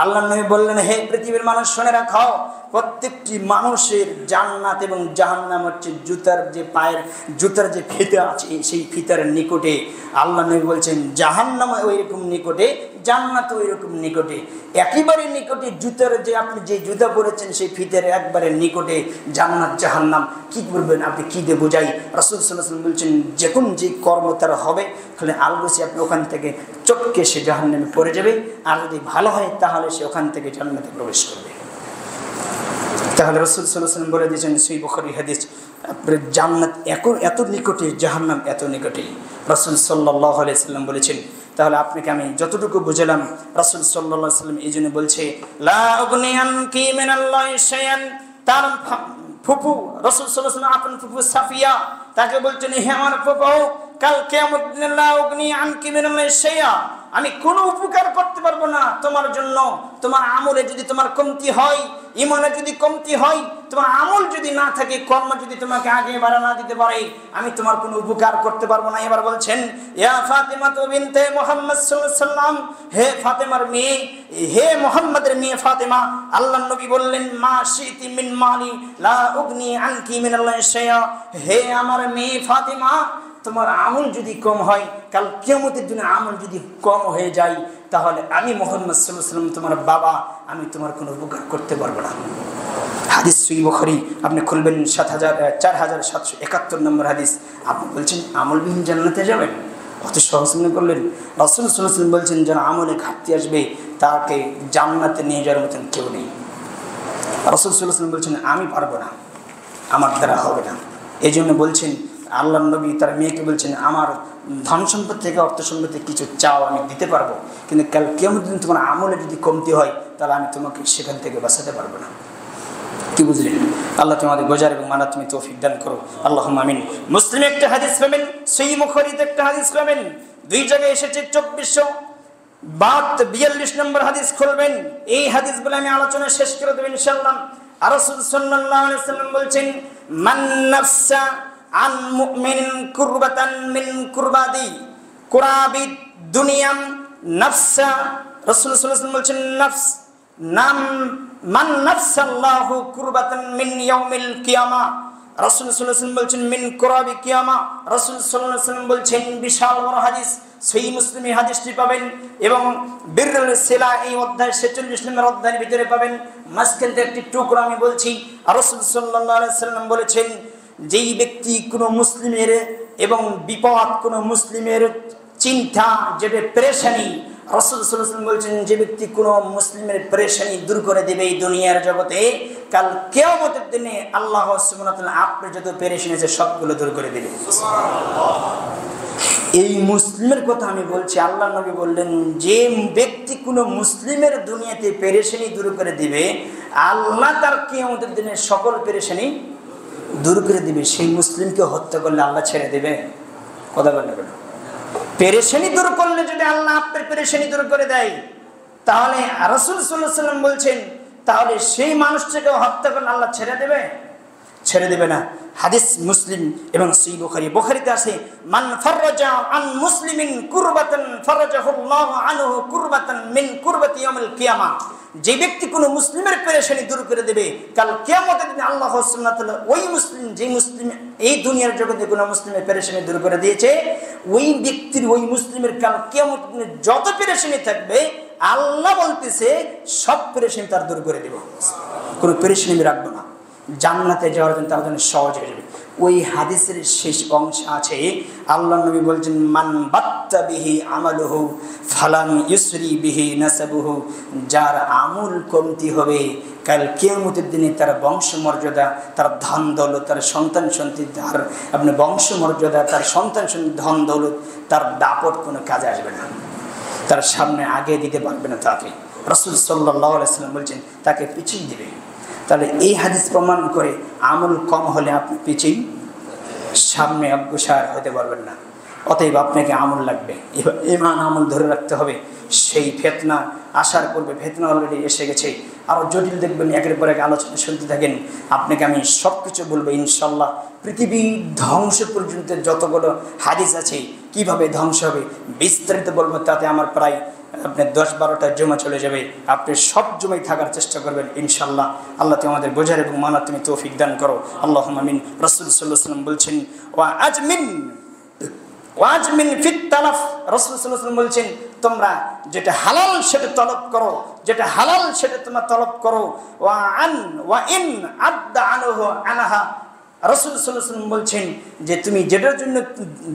আল্লাহর নবী বললেন, হে পৃথিবীর মানুষ শুনে রাখো, প্রত্যেকটি মানুষের জান্নাত এবং জাহান্নাম হচ্ছে জুতার যে ফিতে আছে সেই ফিতার নিকটে। আল্লাহ নবী বলছেন জাহান্নাম ওইরকম নিকটে, জান্নাত ওইরকম নিকটে, একেবারে নিকটে। জুতার যে আপনি যে জুতা পরেছেন সেই ফিতের একবারে নিকটে জান্নাত জাহান্নাম। কি করবেন আপনি, কি দিয়ে বোঝাই? রাসূল সাল্লাল্লাহু আলাইহি ওয়াসাল্লাম বলছেন যখন যে কর্ম তার হবে তাহলে আলগোসি আপনি ওখান থেকে চটকে সে জাহান্নামে পড়ে যাবে, আর যদি ভালো হয় তাহলে সে ওখান থেকে জান্নাতে প্রবেশ করবে। তাহলে রাসূল সাল্লাল্লাহু আলাইহি ওয়াসাল্লাম বলে দিয়েছেন, সহিহ বুখারী হাদিস, আপনার জান্নাত এত নিকটে, জাহান্নাম এত নিকটে। রাসূল সাল্লাল্লাহু আলাইহি ওয়াসাল্লাম বলেছেন। তাহলে আপনাকে আমি যতটুকু বুঝালাম, রাসূল সাল্লাল্লাহু আলাইহি ওয়াসাল্লাম এই জন্য বলছে লা উগনি আনকি মিনাল্লাহি শাইআন। তার ফুফু রাসূল সাল্লাল্লাহু আলাইহি ওয়াসাল্লাম, আপন ফুফু সাফিয়া, তাকে বলছেন হে আমার ফুফু, কাল কিয়ামত দিনে লা উগনি আনকি মিনাল্লাহি শাইআ, আমি কোনো উপকার করতে পারবো না তোমার জন্য। তোমার আমলে যদি তোমার কমতি হয়, ইমানে যদি কমতি হয়, তোমার আমল যদি না থাকে, কর্ম যদি তোমাকে আগে বাড়া না দিতে পারে, আমি তোমার কোনো উপকার করতে পারবো না। এবার বলছেন ইয়া ফাতিমা বিনতে মুহাম্মদ সাল্লাল্লাহু আলাইহি ওয়াসাল্লাম, হে ফাতেমার মেয়ে, হে মুহাম্মাদের মেয়ে ফাতেমা, আল্লাহর নবী বললেন মা শিতি মিন মালি লা উগনি আনকি মিনাল্লাহি শাইআ, হে আমার মেয়ে ফাতেমা, তোমার আমল যদি কম হয়, কাল কিয়ামতের দিনে আমল যদি কম হয়ে যায়, তাহলে আমি মুহাম্মদ সাল্লাল্লাহু আলাইহি ওয়াসাল্লাম তোমার বাবা, আমি তোমার কোনো উপকার করতে পারবো না। হাদিস সহিহ বুখারী, আপনি খুলবেন 4771 নম্বর হাদিস। আপনি বলছেন আমলবিহীন জান্নাতে যাবেন, অত সহজ মনে করলেন? রাসূল সাল্লাল্লাহু আলাইহি ওয়াসাল্লাম বলছেন যারা আমলে ঘাটতি আসবে তাকে জান্নাতে নিয়ে যাওয়ার মতন কেউ নেই। রাসূল সাল্লাল্লাহু আলাইহি ওয়াসাল্লাম বলছেন আমি পারবো না, আমার দ্বারা হবে না। এই জন্য বলছেন আল্লাহর নবী তার মেয়েকে বলছেন আমার ধন সম্পদ থেকে, অর্থ সম্পদ থেকে কিছু চাও, আমি দিতে পারবো, কিন্তু কাল কিয়ামতের দিন তোমার আমলে যদি কমতি হয় তাহলে আমি তোমাকে সেখান থেকে বাঁচাতে পারবো না। কি বুঝলেন? আল্লাহ তোমাদের বোঝার এবং মানা তুমি তৌফিক দান করো, আল্লাহুম্মা আমিন। মুসলিমে একটা হাদিস পাবেন, সহিহ বুখারীতে একটা হাদিস পাবেন, দুই জায়গায় এসেছে 2442 নম্বর হাদিস খুলবেন, এই হাদিস বলে আমি আলোচনা শেষ করে দেব ইনশাআল্লাহ। আর রাসূল সাল্লাল্লাহু আলাইহি ওয়াসাল্লাম বলছেন, মান নাফসা আন মুমিনিন কুরবাতান মিন কুরাবি দুনিয়া নাফসা, রাসূল সাল্লাল্লাহু আলাইহি ওয়াসাল্লাম বলছেন নাফস নাম মান নাফসাল্লাহু কুরবাতান মিন ইয়াউমিল কিয়ামা, রাসূল সাল্লাল্লাহু আলাইহি ওয়াসাল্লাম বলছেন মিন কুরাবি কিয়ামা। রাসূল সাল্লাল্লাহু আলাইহি ওয়াসাল্লাম বলছেন, বিশাল বড় হাদিস, সহিহ মুসলিমে হাদিসটি পাবেন এবং বিররুল সিলা এই অধ্যায় 46 নম্বর অধ্যায়ের ভিতরে পাবেন। মাঝখান থেকে একটি টুকরো আমি বলছি। রাসূল সাল্লাল্লাহু আলাইহি ওয়াসাল্লাম বলেছেন, যেই ব্যক্তি কোনো মুসলিমের এবং বিপদ কোনো মুসলিমের চিন্তা যেটা পেরেশানি, রাসূল সাল্লাল্লাহু আলাইহি ওয়াসাল্লাম বলছেন, যে ব্যক্তি কোনো মুসলিমের পেরেশানি দূর করে দেবে এই দুনিয়ার জগতে, কাল কিয়ামতের দিনে আল্লাহ সুবহানাহু ওয়া তাআলা আপনার যত পেরেশানি আছে সবগুলো দূর করে দিবে। এই মুসলিমের কথা আমি বলছি। আল্লাহ নবী বললেন, যে ব্যক্তি কোনো মুসলিমের দুনিয়াতে পেরেশানি দূর করে দিবে, আল্লাহ তার কিয়ামতের দিনে সকল পেরেশানি দূর করে দিবে। সেই মুসলিমকে হত্যা করলে আল্লাহ ছেড়ে দেবে? কথা বললে কেন? পেরেশানি দূর করলে যদি আল্লাহ আপনার পেরেশানি দূর করে দেয়, তাহলে রাসূল সাল্লাল্লাহু আলাইহি ওয়াসাল্লাম বলছেন, তাহলে সেই মানুষটাকে হত্যা করলে আল্লাহ ছেড়ে দেবে? ছেড়ে দেবে না। হাদিস মুসলিম এবং সহিহ বুখারীতে আছে, মান ফাররাজা আন মুসলিমিন কুরবাতান ফারাজাহুল্লাহু আনহু কুরবাতান মিন কুরবাতি ইয়াউমিল কিয়ামা, যে ব্যক্তি কোনো মুসলিমের পেরেশানি দূর করে দেবে, কাল কিয়ামতের দিনে আল্লাহ সুবহানাহু ওয়া তাআলা ওই মুসলিম, যে মুসলিম এই দুনিয়ার জগতে কোনো মুসলিমের পেরেশানি দূর করে দিয়েছে, ওই ব্যক্তির, ওই মুসলিমের কাল কিয়ামতের দিনে যত পেরেশানি থাকবে, আল্লাহ বলতেছে সব পেরেশানি তার দূর করে দেব, কোনো পেরেশানি রাখবো না। জান্নাতে যাওয়ার জন্য তার জন্য সহজ হয়ে যাবে। ওই হাদিসের শেষ অংশ আছে, আল্লাহ নবী বলছেন, মান বাত্তা বিহি আমালুহু ফালাম ইউসরি বিহি নাসাবুহু, যার আমল কমতি হবে, কাল কিয়ামতের দিনে তার বংশমর্যাদা, তার ধন দৌলত, তার সন্তান সন্ততি, তার আপনার বংশমর্যাদা, তার সন্তান সন্ততি, ধন দৌলত, তার দাপট কোনো কাজে আসবে না, তার সামনে আগে দিতে পারবে না তাকে। রাসূল সাল্লাল্লাহু আলাইহি ওয়াসাল্লাম বলছেন, তাকে পিছিয়ে দিবে। তাহলে এই হাদিস প্রমাণ করে আমল কম হলে আপনি পিছিয়ে সামনে অগ্রসর হতে পারবেন না। অতএব আপনাকে আমল লাগবে, ঈমান আমল ধরে রাখতে হবে। সেই ফিতনা আসার পূর্বে, ফিতনা অলরেডি এসে গেছে, আরও জটিল দেখবেন, একের পর এক আলোচনা শুনতে থাকেন। আপনাকে আমি সব কিছু বলবো ইনশাল্লাহ। পৃথিবী ধ্বংস পর্যন্ত যতগুলো হাদিস আছে কিভাবে ধ্বংস হবে বিস্তারিত বলবো, তাতে আমার প্রায় আপনার 10-12টা জমা চলে যাবে। আপনি সব জমায় থাকার চেষ্টা করবেন ইনশাল্লাহ। আল্লাহ তুমি আমাদের বোঝার এবং মানার তুমি তৌফিক দান করো, আল্লাহুম্মা আমিন। রাসূল সাল্লাল্লাহু আলাইহি ওয়াসাল্লাম বলছেন, ওয়াজমিন ফিত তালাফ, রাসূল সাল্লাল্লাহু আলাইহি ওয়াসাল্লাম বলছেন, তোমরা যেটা হালাল সেটা তলব করো, যেটা হালাল সেটা তোমরা তলব করো। ওয়া ইন আদ্দা আনহু আনহা, রাসূল সাল্লাল্লাহু আলাইহি ওয়াসাল্লাম বলছেন যে তুমি যেটার জন্য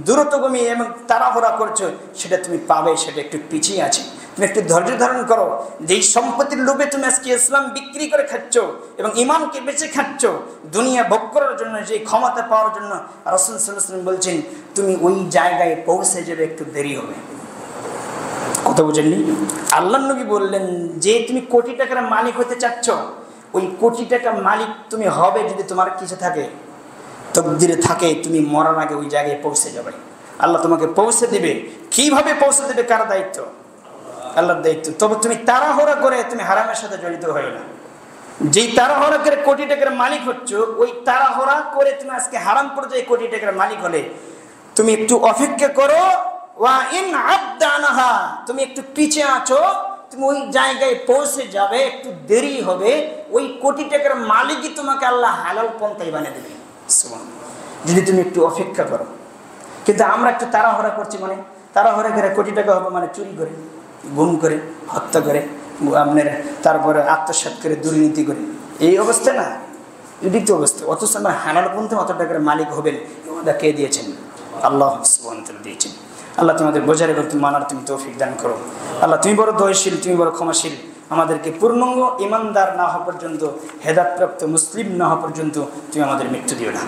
দ্রুতগামী এবং তাড়াহুড়া করছো সেটা তুমি পাবে, সেটা একটু পিছিয়ে আছে, তুমি একটু ধৈর্য ধারণ করো। যেই সম্পত্তির লোভে তুমি আজকে ইসলাম বিক্রি করে খাচ্ছ এবং ইমানকে বেঁচে খাচ্ছ দুনিয়া ভোগ করার জন্য, যে ক্ষমতা পাওয়ার জন্য, রাসূল সাল্লাল্লাহু আলাইহি ওয়াসাল্লাম বলছেন তুমি ওই জায়গায় পৌঁছে যাবে, একটু দেরি হবে। কথা বুঝেননি? আল্লাহ নবী বললেন যে তুমি কোটি টাকার মালিক হতে চাচ্ছ, ওই কোটি টাকার মালিক তুমি হবে যদি তোমার কিছু থাকে, তকদিরে থাকে, তুমি মরার আগে ওই জায়গায় পৌঁছে যাবে। আল্লাহ তোমাকে পৌঁছে দিবে। কিভাবে পৌঁছে দেবে, কার দায়িত্ব? আল্লাহর দায়িত্ব। তবে তুমি তাড়াহুড়া করে তুমি হারামের সাথে জড়িত হয়ে না। যেই তাড়াহুড়া করে কোটি টাকার মালিক হচ্ছ, ওই তাড়াহুড়া করে তুমি আজকে হারাম পর্যায়ে কোটি টাকার মালিক হলে, তুমি একটু অপেক্ষা করো। ওয়া ইন আবদানাহা, তুমি একটু পিছিয়ে আছো, তুমি ওই জায়গায় পৌঁছে যাবে, একটু দেরি হবে, ওই কোটি টাকার মালিকই তোমাকে আল্লাহ হালাল পন্থায় বানিয়ে দেবে যদি তুমি একটু অপেক্ষা করো। কিন্তু আমরা একটু তাড়াহুড়া করছি, মানে তাড়াহুড়া করে কোটি টাকা হবে মানে চুরি করে, গুম করে, হত্যা করে, আপনার তারপরে আত্মসাৎ করে, দুর্নীতি করে, এই অবস্থা না, এটি তো অবস্থা। অথচ আমরা হালাল পন্থে অত টাকার মালিক হবেন, ওটা কে দিয়েছেন? আল্লাহ সুবহানাহু ওয়া তাআলা দিয়েছেন। আল্লাহ তোমাদের বোঝার এবং তুমি মানার তুমি তৌফিক দান করো। আল্লাহ তুমি বড় দয়াশীল, তুমি বড় ক্ষমাশীল। আমাদেরকে পূর্ণাঙ্গ ইমানদার না হওয়া পর্যন্ত, হেদায়েতপ্রাপ্ত মুসলিম না হওয়া পর্যন্ত তুমি আমাদের মৃত্যু দিও না।